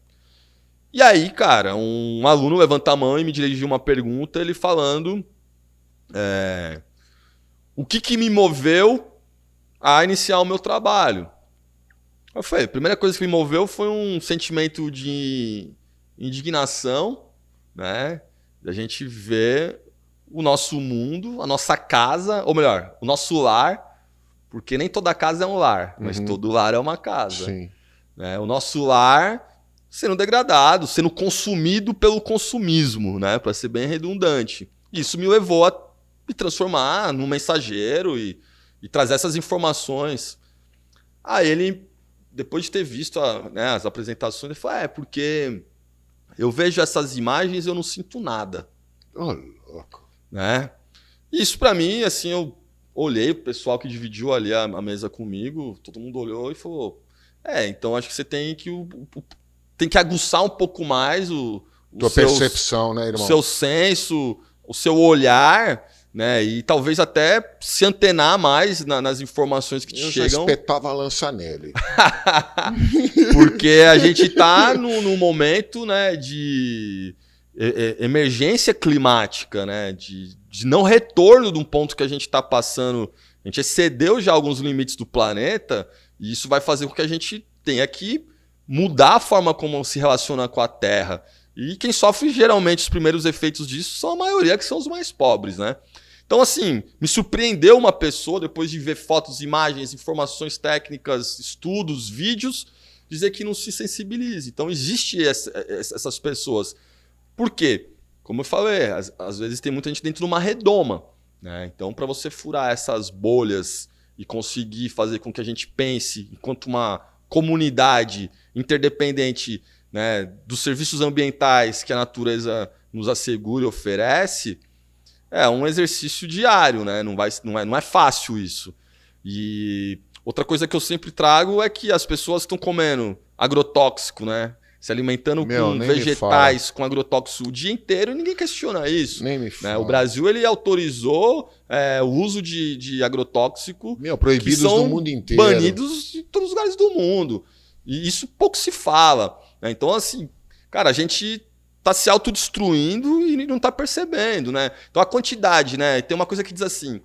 E aí, cara, um aluno levanta a mão e me dirigiu uma pergunta, ele falando o que me moveu a iniciar o meu trabalho. Eu falei, a primeira coisa que me moveu foi um sentimento de indignação, né? A gente vê o nosso mundo, a nossa casa, ou melhor, o nosso lar, porque nem toda casa é um lar, mas todo lar é uma casa. Sim. Né? O nosso lar sendo degradado, sendo consumido pelo consumismo, né? Para ser bem redundante. Isso me levou a me transformar num mensageiro e trazer essas informações. Aí ele, depois de ter visto as apresentações, ele falou, porque eu vejo essas imagens e eu não sinto nada. Oh, louco. Né? Isso para mim, assim, eu olhei o pessoal que dividiu ali a mesa comigo, todo mundo olhou e falou, então acho que você tem que aguçar um pouco mais tua percepção, né, irmão? O seu senso, o seu olhar, né? E talvez até se antenar mais nas informações que te chegam. Eu já espetava a lança nele. Porque a gente está num momento, né, de emergência climática, né? De não retorno de um ponto que a gente está passando. A gente excedeu já alguns limites do planeta e isso vai fazer com que a gente tenha que mudar a forma como se relaciona com a Terra. E quem sofre geralmente os primeiros efeitos disso são a maioria, que são os mais pobres, né? Então, assim, me surpreendeu uma pessoa, depois de ver fotos, imagens, informações técnicas, estudos, vídeos, dizer que não se sensibilize. Então, existe essas pessoas. Por quê? Como eu falei, às vezes tem muita gente dentro de uma redoma. Né? Então, para você furar essas bolhas e conseguir fazer com que a gente pense enquanto uma comunidade interdependente, né, dos serviços ambientais que a natureza nos assegura e oferece, é um exercício diário, né? Não é fácil isso. E outra coisa que eu sempre trago é que as pessoas estão comendo agrotóxico, né? Se alimentando com vegetais, com agrotóxico o dia inteiro e ninguém questiona isso. Nem me fala. Né? O Brasil ele autorizou o uso de agrotóxico proibidos que são no mundo inteiro. Banidos em todos os lugares do mundo. E isso pouco se fala. Né? Então, assim, cara, a gente tá se autodestruindo e não tá percebendo, né? Então a quantidade, né? Tem uma coisa que diz assim,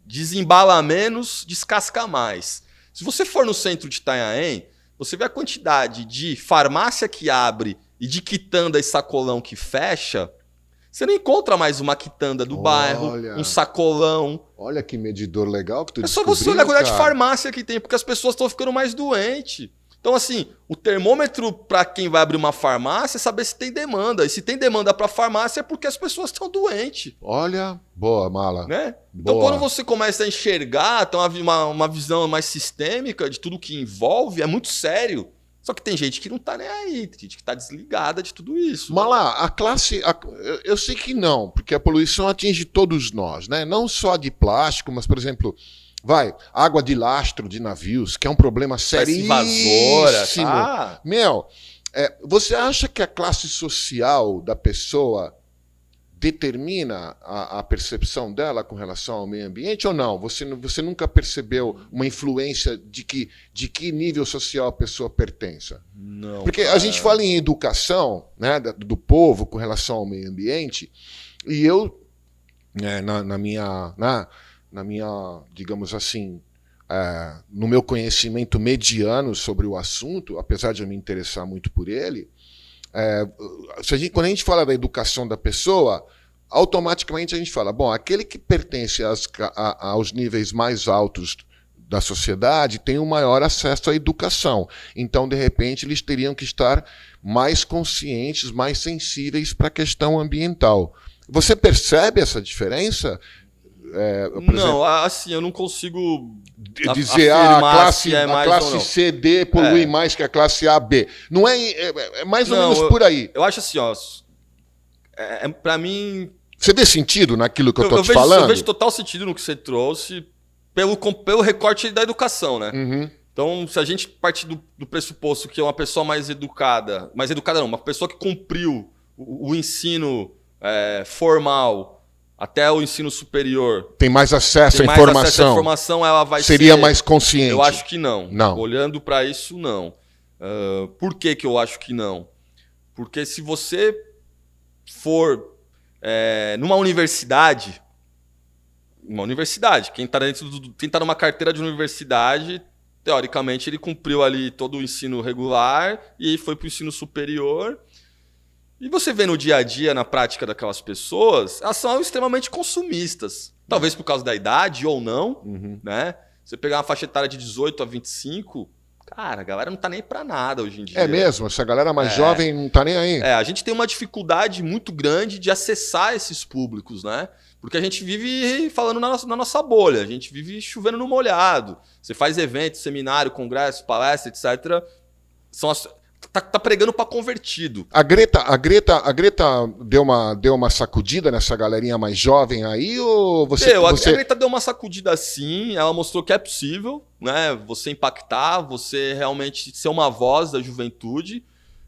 desembala menos, descasca mais. Se você for no centro de Itanhaém, você vê a quantidade de farmácia que abre e de quitanda e sacolão que fecha, você não encontra mais uma quitanda do bairro, um sacolão. Olha que medidor legal que tu descobriu. É só você olhar a quantidade de farmácia que tem, porque as pessoas estão ficando mais doentes. Então, assim, o termômetro para quem vai abrir uma farmácia é saber se tem demanda. E se tem demanda para farmácia é porque as pessoas estão doentes. Olha, boa, Mala. Né? Então, quando você começa a enxergar, tem uma visão mais sistêmica de tudo que envolve, é muito sério. Só que tem gente que não tá nem aí, tem gente que tá desligada de tudo isso. Mala, eu sei que não, porque a poluição atinge todos nós, né? Não só de plástico, mas, por exemplo... água de lastro de navios, que é um problema seríssimo. Invasora, tá? Você acha que a classe social da pessoa determina a percepção dela com relação ao meio ambiente ou não? Você nunca percebeu uma influência de que nível social a pessoa pertença? Não. Porque a gente fala em educação, né, do povo com relação ao meio ambiente, e eu, na minha, digamos assim, no meu conhecimento mediano sobre o assunto, apesar de eu me interessar muito por ele, quando a gente fala da educação da pessoa, automaticamente a gente fala, bom, aquele que pertence aos níveis mais altos da sociedade tem um maior acesso à educação. Então, de repente, eles teriam que estar mais conscientes, mais sensíveis para a questão ambiental. Você percebe essa diferença? Não, assim, eu não consigo dizer a classe C, D polui mais que a classe A, B. Não é mais ou menos por aí. Eu acho assim, pra mim... Você vê sentido naquilo que eu tô te falando? Eu vejo total sentido no que você trouxe pelo recorte da educação, né? Uhum. Então, se a gente partir do pressuposto que é uma pessoa mais educada não, uma pessoa que cumpriu o ensino formal até o ensino superior. Tem mais acesso à informação. Ela vai seria mais consciente. Eu acho que não. Não. Olhando para isso, não. Por que eu acho que não? Porque se você for numa universidade, quem tá numa carteira de universidade, teoricamente ele cumpriu ali todo o ensino regular e foi para o ensino superior. E você vê no dia a dia, na prática daquelas pessoas, elas são extremamente consumistas. Talvez por causa da idade ou não, né? Você pegar uma faixa etária de 18 a 25, cara, a galera não tá nem pra nada hoje em dia. É mesmo? Essa galera mais jovem não tá nem aí. A gente tem uma dificuldade muito grande de acessar esses públicos, né? Porque a gente vive falando na nossa bolha, a gente vive chovendo no molhado. Você faz evento, seminário, congresso, palestra, etc. Tá pregando para convertido. A Greta deu uma sacudida nessa galerinha mais jovem aí, ou A Greta deu uma sacudida sim, ela mostrou que é possível, né? Você impactar, você realmente ser uma voz da juventude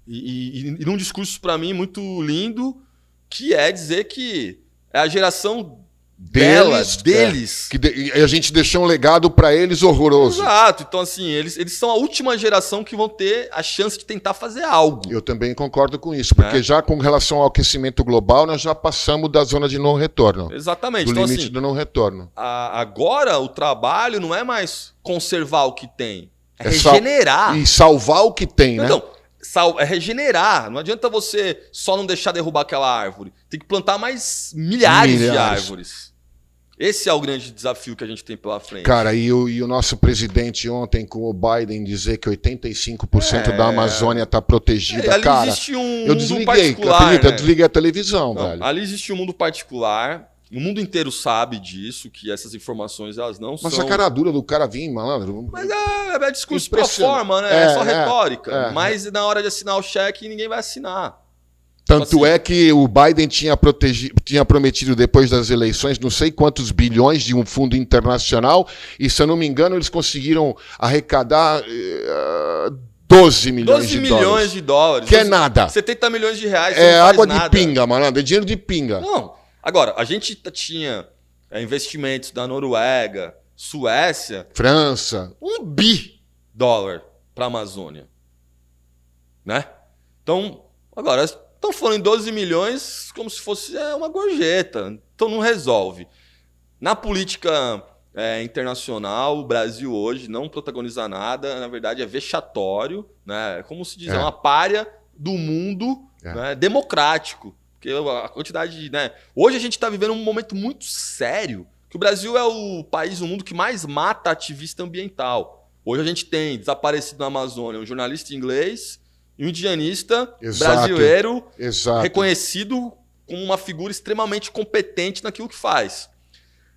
e num discurso para mim muito lindo, que é dizer que é a geração deles. A gente deixou um legado para eles horroroso. Exato. Então, assim, eles são a última geração que vão ter a chance de tentar fazer algo. Eu também concordo com isso, porque já com relação ao aquecimento global, nós já passamos da zona de não retorno. Exatamente. Do então, limite assim, do não retorno. Agora, o trabalho não é mais conservar o que tem, é regenerar. E salvar o que tem, né? Então, é regenerar. Não adianta você só não deixar derrubar aquela árvore. Tem que plantar mais milhares de árvores. Esse é o grande desafio que a gente tem pela frente. Cara, e o nosso presidente ontem com o Biden dizer que 85% da Amazônia está protegida, ali cara. Existe um eu mundo desliguei, particular, acredita? né? Eu desliguei a televisão, velho. Ali existe um mundo particular. O mundo inteiro sabe disso, que essas informações elas não são... Mas a cara dura do cara vir, malandro. Mas é discurso pro forma, né? É só retórica. Mas na hora de assinar o cheque, ninguém vai assinar. Tanto é que o Biden tinha prometido, depois das eleições, não sei quantos bilhões de um fundo internacional, e, se eu não me engano, eles conseguiram arrecadar 12 milhões de dólares. 12 milhões de dólares. Que é nada. 70 milhões de reais. É água de pinga, malandro. É dinheiro de pinga. Não. Agora, a gente tinha investimentos da Noruega, Suécia... França. $1 bi para a Amazônia. Né? Então, agora... Estão falando em 12 milhões como se fosse uma gorjeta. Então não resolve. Na política internacional, o Brasil hoje não protagoniza nada. Na verdade, é vexatório. Né? Como se diz, é uma pária do mundo né, democrático. Porque a quantidade... Né? Hoje a gente está vivendo um momento muito sério. Que o Brasil é o país do mundo que mais mata ativista ambiental. Hoje a gente tem desaparecido na Amazônia um jornalista inglês... E um indianista brasileiro reconhecido como uma figura extremamente competente naquilo que faz.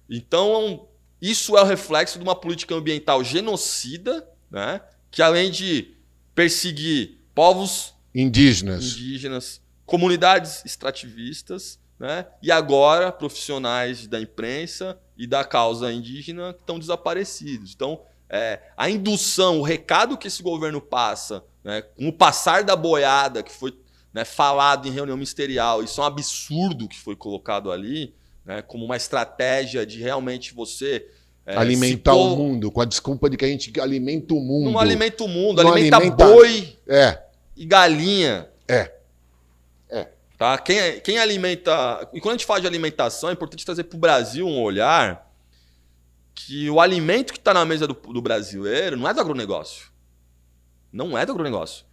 Então, isso é o reflexo de uma política ambiental genocida, né? Que além de perseguir povos indígenas, comunidades extrativistas, né? E agora profissionais da imprensa e da causa indígena que estão desaparecidos. Então, a indução, o recado que esse governo passa... Né, com o passar da boiada que foi falado em reunião ministerial, isso é um absurdo que foi colocado ali, né, como uma estratégia de realmente você... alimentar o mundo, com a desculpa de que a gente alimenta o mundo. Não alimenta o mundo, alimenta boi e galinha. Tá? Quem alimenta... E quando a gente fala de alimentação, é importante trazer para o Brasil um olhar que o alimento que está na mesa do brasileiro não é do agronegócio. Não é do agronegócio.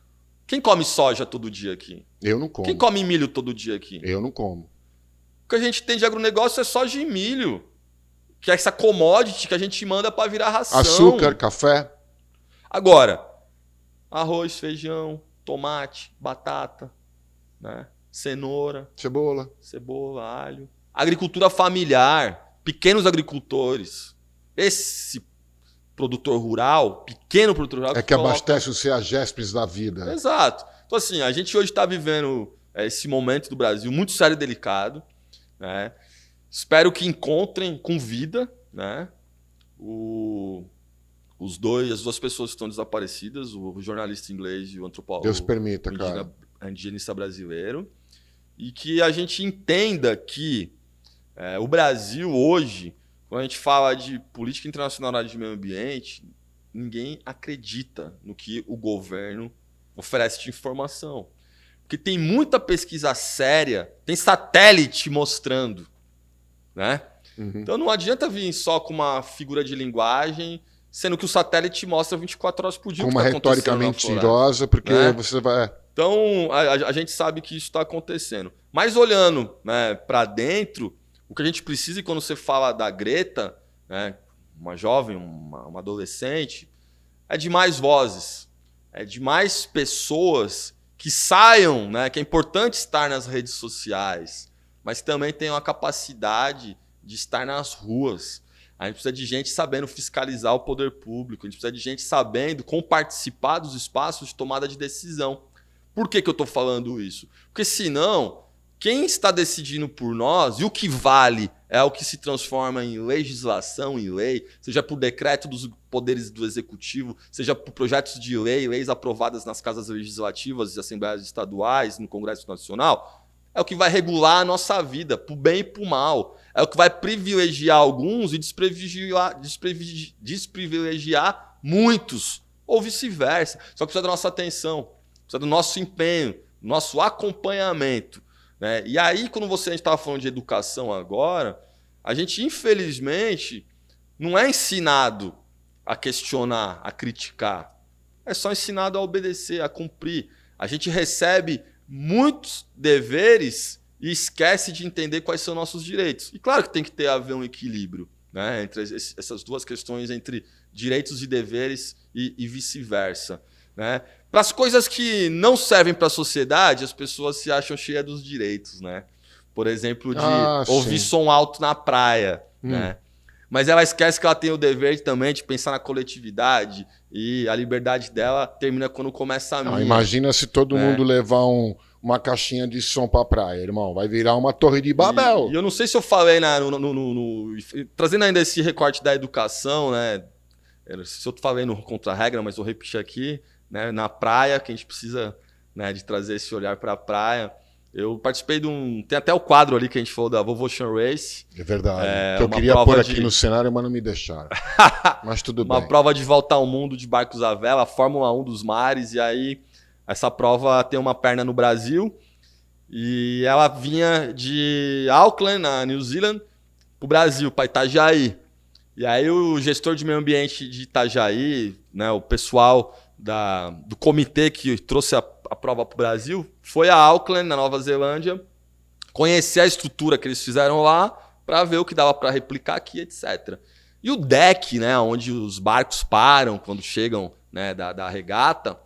Quem come soja todo dia aqui? Eu não como. Quem come milho todo dia aqui? Eu não como. O que a gente tem de agronegócio é soja e milho. Que é essa commodity que a gente manda para virar ração. Açúcar, café. Agora, arroz, feijão, tomate, batata, né? Cenoura. Cebola, alho. Agricultura familiar. Pequenos agricultores. Esse produtor rural, pequeno produtor rural... que abastece o CEAGESPs da vida. Exato. Então, assim, a gente hoje está vivendo esse momento do Brasil muito sério e delicado. Né? Espero que encontrem com vida, né? As duas pessoas que estão desaparecidas, o jornalista inglês e o antropólogo... Deus permita, cara. Indigenista brasileiro. E que a gente entenda que o Brasil hoje... Quando a gente fala de política internacional de meio ambiente, ninguém acredita no que o governo oferece de informação. Porque tem muita pesquisa séria, tem satélite mostrando. Né? Então não adianta vir só com uma figura de linguagem, sendo que o satélite mostra 24 horas por dia. Com uma retórica mentirosa, porque você vai... Então, a gente sabe que isso está acontecendo. Mas olhando, né, para dentro, o que a gente precisa, e quando você fala da Greta, né, uma jovem, uma adolescente, é de mais vozes, é de mais pessoas que saiam, né, que é importante estar nas redes sociais, mas também tenham a capacidade de estar nas ruas. A gente precisa de gente sabendo fiscalizar o poder público, a gente precisa de gente sabendo como participar dos espaços de tomada de decisão. Por que eu estou falando isso? Porque senão, quem está decidindo por nós, e o que vale é o que se transforma em legislação, em lei, seja por decreto dos poderes do executivo, seja por projetos de lei, leis aprovadas nas casas legislativas e assembleias estaduais, no Congresso Nacional, é o que vai regular a nossa vida, para o bem e para o mal. É o que vai privilegiar alguns e desprivilegiar muitos, ou vice-versa. Só que precisa da nossa atenção, precisa do nosso empenho, do nosso acompanhamento. Né? E aí, quando a gente estava falando de educação agora, a gente, infelizmente, não é ensinado a questionar, a criticar. É só ensinado a obedecer, a cumprir. A gente recebe muitos deveres e esquece de entender quais são nossos direitos. E claro que tem que haver um equilíbrio, né, entre essas duas questões, entre direitos e deveres e vice-versa. Né? Para as coisas que não servem para a sociedade, as pessoas se acham cheias dos direitos. Né? Por exemplo, de ouvir som alto na praia. Né? Mas ela esquece que ela tem o dever também de pensar na coletividade, e a liberdade dela termina quando começa a minha. Imagina se todo mundo levar uma caixinha de som pra praia, irmão. Vai virar uma torre de Babel. E eu não sei se eu falei, trazendo ainda esse recorte da educação, né? Se eu falei no contra-regra, mas eu repeti aqui, né? Na praia, que a gente precisa, né, de trazer esse olhar para a praia. Eu participei de tem até o quadro ali que a gente falou da Volvo Ocean Race. É verdade. Que eu queria pôr aqui no cenário, mas não me deixaram. Mas tudo bem. Uma prova de volta ao mundo de barcos à vela, a Fórmula 1 dos mares. E aí, essa prova tem uma perna no Brasil. E ela vinha de Auckland, na New Zealand, para o Brasil, para Itajaí. E aí o gestor de meio ambiente de Itajaí, né, o pessoal do comitê que trouxe a prova para o Brasil, foi a Auckland, na Nova Zelândia, conhecer a estrutura que eles fizeram lá para ver o que dava para replicar aqui, etc. E o deck, né, onde os barcos param quando chegam, né, da regata,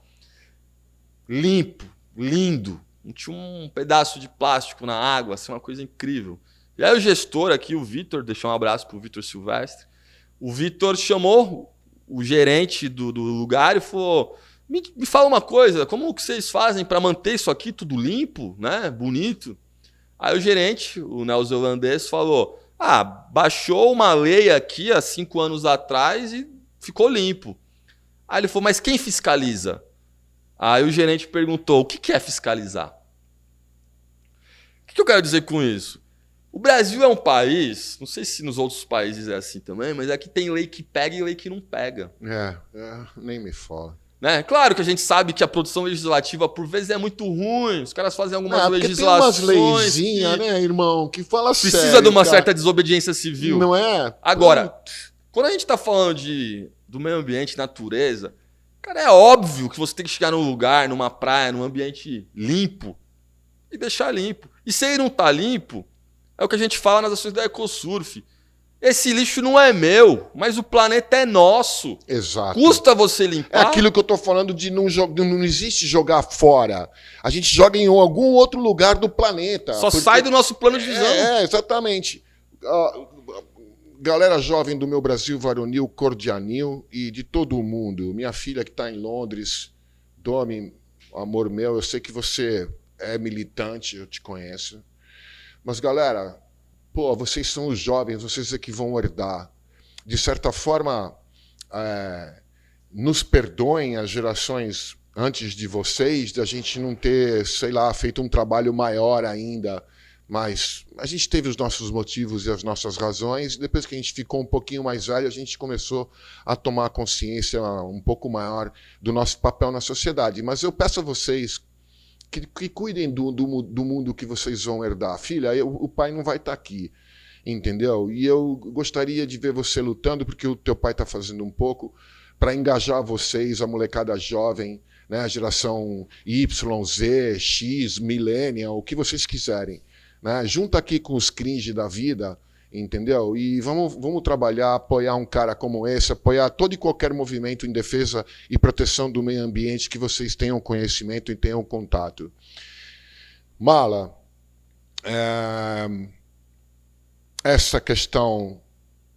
limpo, lindo. Não tinha um pedaço de plástico na água, assim, uma coisa incrível. E aí o gestor aqui, o Vitor, deixou um abraço para o Vitor Silvestre, o Vitor chamou o gerente do lugar e falou: me fala uma coisa, como que vocês fazem para manter isso aqui tudo limpo, né, bonito? Aí o gerente, o neozelandês, falou: baixou uma lei aqui há 5 anos atrás e ficou limpo. Aí ele falou: mas quem fiscaliza? Aí o gerente perguntou: o que é fiscalizar? O que eu quero dizer com isso? O Brasil é um país, não sei se nos outros países é assim também, mas aqui tem lei que pega e lei que não pega. Nem me fala. Né? Claro que a gente sabe que a produção legislativa, por vezes, é muito ruim. Os caras fazem algumas legislações. Tem umas leizinhas, né, irmão, que fala sério. Precisa de uma certa desobediência civil. Não é? Agora, quando a gente está falando do meio ambiente, natureza, cara, é óbvio que você tem que chegar num lugar, numa praia, num ambiente limpo e deixar limpo. E se ele não está limpo, é o que a gente fala nas ações da Ecosurf. Esse lixo não é meu, mas o planeta é nosso. Exato. Custa você limpar. É aquilo que eu tô falando de não existe jogar fora. A gente joga em algum outro lugar do planeta. Só sai do nosso plano de visão. Exatamente. Galera jovem do meu Brasil varonil, cordianil e de todo o mundo. Minha filha que está em Londres, Domi, amor meu, eu sei que você é militante, eu te conheço. Mas, galera, vocês são os jovens, vocês é que vão herdar. De certa forma, nos perdoem as gerações antes de vocês, da gente não ter, sei lá, feito um trabalho maior ainda. Mas a gente teve os nossos motivos e as nossas razões. E depois que a gente ficou um pouquinho mais velho, a gente começou a tomar consciência um pouco maior do nosso papel na sociedade. Mas eu peço a vocês que cuidem do mundo que vocês vão herdar. Filha, o pai não vai estar aqui, entendeu? E eu gostaria de ver você lutando, porque o teu pai está fazendo um pouco, para engajar vocês, a molecada jovem, né? A geração Y, Z, X, Millennial, o que vocês quiserem, né? Junta aqui com os cringe da vida, entendeu? E vamos trabalhar, apoiar um cara como esse, apoiar todo e qualquer movimento em defesa e proteção do meio ambiente que vocês tenham conhecimento e tenham contato. Mala, essa questão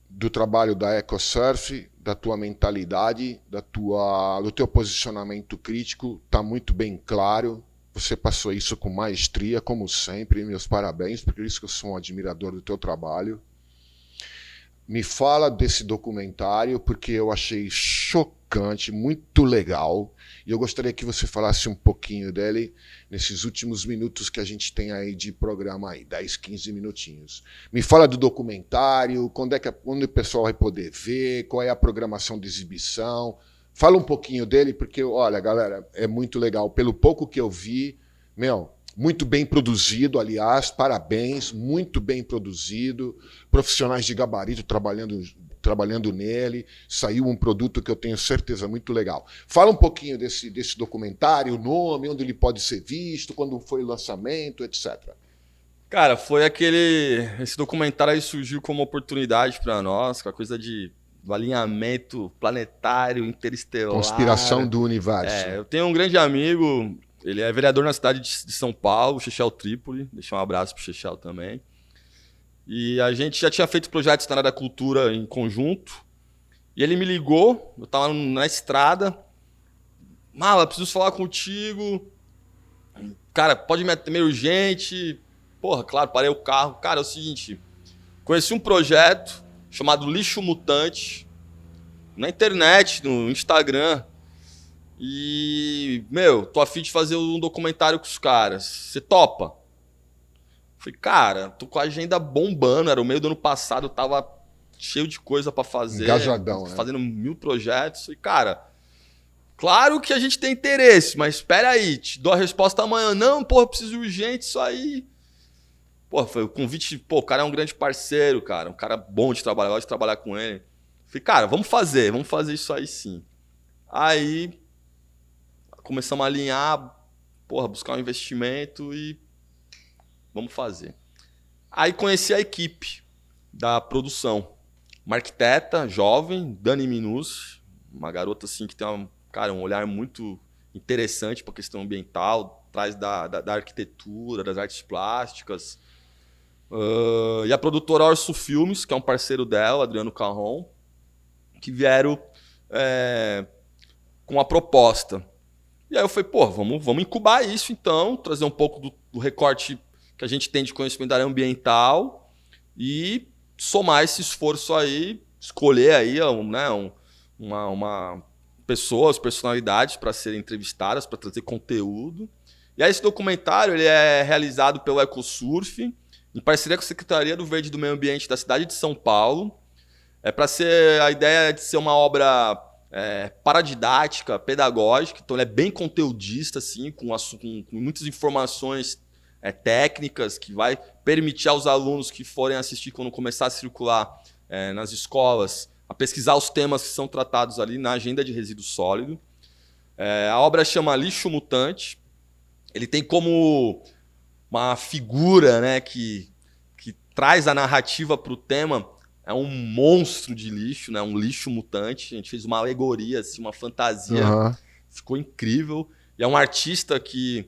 do trabalho da EcoSurf, da tua mentalidade, do teu posicionamento crítico, está muito bem claro. Você passou isso com maestria, como sempre. Meus parabéns, por isso que eu sou um admirador do teu trabalho. Me fala desse documentário, porque eu achei chocante, muito legal. E eu gostaria que você falasse um pouquinho dele nesses últimos minutos que a gente tem aí de programa, aí, 10, 15 minutinhos. Me fala do documentário, quando o pessoal vai poder ver, qual é a programação de exibição. Fala um pouquinho dele, porque, olha, galera, é muito legal. Pelo pouco que eu vi, muito bem produzido, aliás, parabéns, muito bem produzido, profissionais de gabarito trabalhando nele, saiu um produto que eu tenho certeza muito legal. Fala um pouquinho desse documentário, o nome, onde ele pode ser visto, quando foi o lançamento, etc. Cara, esse documentário aí surgiu como oportunidade para nós, com a coisa do alinhamento planetário, interestelar. Conspiração do universo. Eu tenho um grande amigo, ele é vereador na cidade de São Paulo, Chechel Trípoli, deixar um abraço pro Chechel também. E a gente já tinha feito projetos na área da cultura em conjunto. E ele me ligou, eu estava na estrada. Mala, preciso falar contigo. Cara, pode me atender urgente. Porra, claro, parei o carro. Cara, é o seguinte, conheci um projeto chamado Lixo Mutante na internet, no Instagram. E, tô a fim de fazer um documentário com os caras. Você topa? Falei, cara, tô com a agenda bombando, era o meio do ano passado, eu tava cheio de coisa pra fazer. Engajadão, né? Fazendo 1000 projetos. E, cara, claro que a gente tem interesse, mas espera aí, te dou a resposta amanhã. Não, porra, preciso urgente isso aí. Porra, foi o convite, o cara é um grande parceiro, cara, um cara bom de trabalhar, eu gosto de trabalhar com ele. Falei, cara, vamos fazer isso aí sim. Aí, começamos a alinhar, buscar um investimento e vamos fazer. Aí conheci a equipe da produção. Uma arquiteta jovem, Dani Minus, uma garota assim, que tem um olhar muito interessante para a questão ambiental, traz da arquitetura, das artes plásticas. E a produtora Orso Filmes, que é um parceiro dela, Adriano Carron, que vieram com a proposta. E aí eu falei, vamos incubar isso então, trazer um pouco do recorte que a gente tem de conhecimento da área ambiental e somar esse esforço aí, escolher aí uma pessoas, personalidades para serem entrevistadas, para trazer conteúdo. E aí esse documentário ele é realizado pelo EcoSurf, em parceria com a Secretaria do Verde e do Meio Ambiente da cidade de São Paulo. A ideia é de ser uma obra paradidática, pedagógica, então ele é bem conteudista, assim, com muitas informações técnicas que vai permitir aos alunos que forem assistir quando começar a circular nas escolas a pesquisar os temas que são tratados ali na agenda de resíduo sólido. A obra chama Lixo Mutante. Ele tem como uma figura, né, que traz a narrativa para o tema, é um monstro de lixo, né, um lixo mutante. A gente fez uma alegoria, assim, uma fantasia, ficou incrível. E é um artista que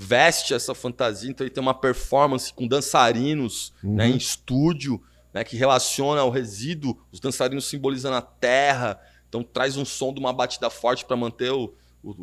veste essa fantasia, então ele tem uma performance com dançarinos né, em estúdio, né, que relaciona ao resíduo, os dançarinos simbolizando a terra, então traz um som de uma batida forte para manter o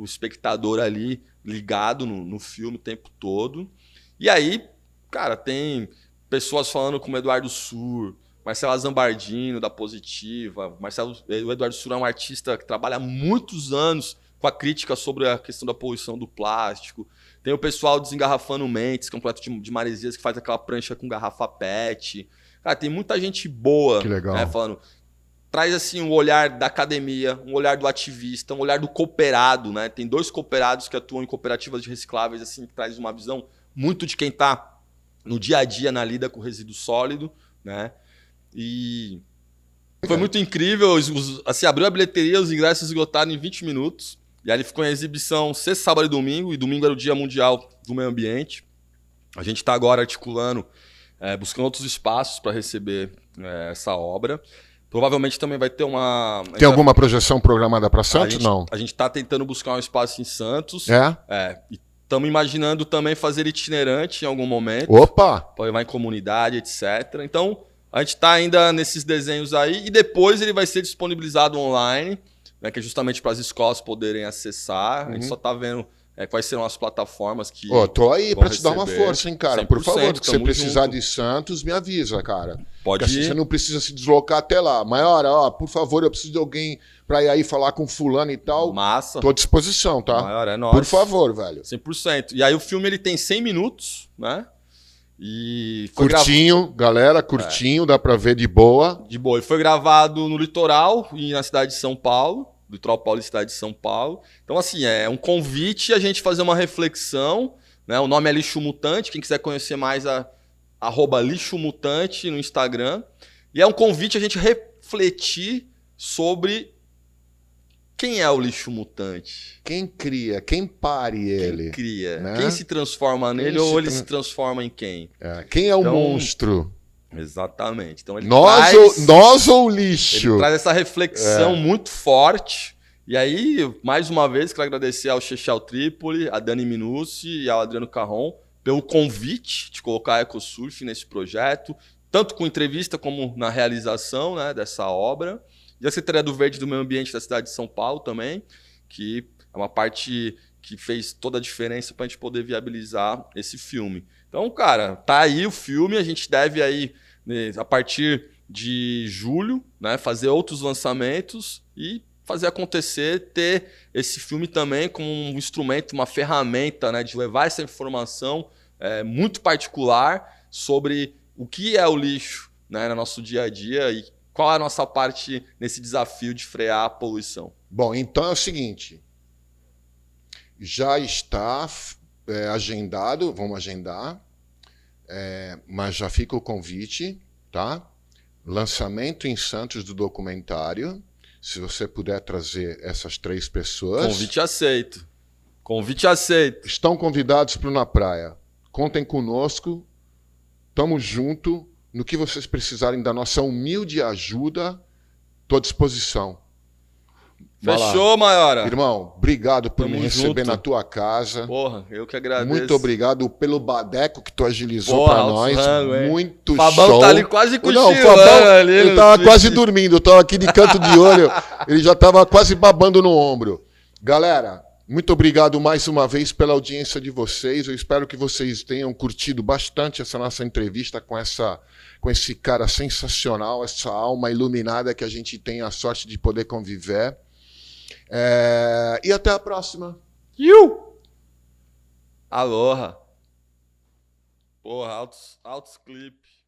espectador ali ligado no filme o tempo todo. E aí, cara, tem pessoas falando como Eduardo Sur, Marcelo Zambardino, da Positiva. O Eduardo Sur é um artista que trabalha há muitos anos com a crítica sobre a questão da poluição do plástico. Tem o pessoal Desengarrafando Mentes, que é um projeto de Maresias que faz aquela prancha com garrafa PET. Cara, tem muita gente boa, né, falando. Traz assim um olhar da academia, um olhar do ativista, um olhar do cooperado, né? Tem 2 cooperados que atuam em cooperativas de recicláveis, assim, que traz uma visão muito de quem está no dia a dia na lida com resíduo sólido, né? E foi muito incrível, assim, abriu a bilheteria, os ingressos esgotaram em 20 minutos. E aí ele ficou em exibição sexta, sábado e domingo. E domingo era o Dia Mundial do Meio Ambiente. A gente está agora articulando, buscando outros espaços para receber essa obra. Provavelmente também vai ter uma... Tem alguma projeção programada para Santos? Não. A gente está tentando buscar um espaço em Santos. E estamos imaginando também fazer itinerante em algum momento. Opa! Para levar em comunidade, etc. Então, a gente está ainda nesses desenhos aí. E depois ele vai ser disponibilizado online, né, que é justamente para as escolas poderem acessar. A gente só está vendo quais serão as plataformas que tô aí para te dar uma força, hein, cara. Por favor, se você precisar junto. De Santos, me avisa, cara. Pode ir. Você não precisa se deslocar até lá. Maior, por favor, eu preciso de alguém para ir aí falar com fulano e tal. Massa. Tô à disposição, tá? Maior, é nóis. Por favor, velho. 100%. E aí o filme ele tem 100 minutos, né? E foi curtinho, galera, curtinho, dá para ver de boa. De boa. E foi gravado no litoral e na cidade de São Paulo. Litoral Paulista, cidade de São Paulo. Então, assim, é um convite a gente fazer uma reflexão, né? O nome é Lixo Mutante. Quem quiser conhecer mais, @Lixo Mutante no Instagram. E é um convite a gente refletir sobre quem é o lixo mutante. Quem cria, quem pare ele. Quem cria, né? Quem se transforma nele ou ele se transforma em quem? Quem é o monstro? Exatamente. Então ele nós ou o lixo? Ele traz essa reflexão muito forte. E aí, mais uma vez, quero agradecer ao Chechel Trípoli, a Dani Minucci e ao Adriano Carron pelo convite de colocar a EcoSurf nesse projeto, tanto com entrevista como na realização, né, dessa obra. E a Secretaria do Verde e do Meio Ambiente da cidade de São Paulo também, que é uma parte que fez toda a diferença para a gente poder viabilizar esse filme. Então, cara, tá aí o filme, a gente deve aí, a partir de julho, né, fazer outros lançamentos e fazer acontecer, ter esse filme também como um instrumento, uma ferramenta, né, de levar essa informação muito particular sobre o que é o lixo, né, no nosso dia a dia e qual é a nossa parte nesse desafio de frear a poluição. Bom, então é o seguinte, já está agendado, vamos agendar, mas já fica o convite, tá? Lançamento em Santos do documentário. Se você puder trazer essas 3 pessoas. Convite aceito. Convite aceito. Estão convidados para o Na Praia. Contem conosco. Tamo junto. No que vocês precisarem da nossa humilde ajuda, estou à disposição. Fechou, Maiora. Irmão, obrigado por Tamo me receber junto. na tua casa. Porra, eu que agradeço. Muito obrigado pelo badeco que tu agilizou para nós. Muito Fabão show. Tá ali quase cochilando. Não, o Fabão, ele tava quase dormindo. Eu tava aqui de canto de olho. Ele já tava quase babando no ombro. Galera, muito obrigado mais uma vez pela audiência de vocês. Eu espero que vocês tenham curtido bastante essa nossa entrevista com esse cara sensacional, essa alma iluminada que a gente tem a sorte de poder conviver. E até a próxima. Aloha. Porra, altos clipes.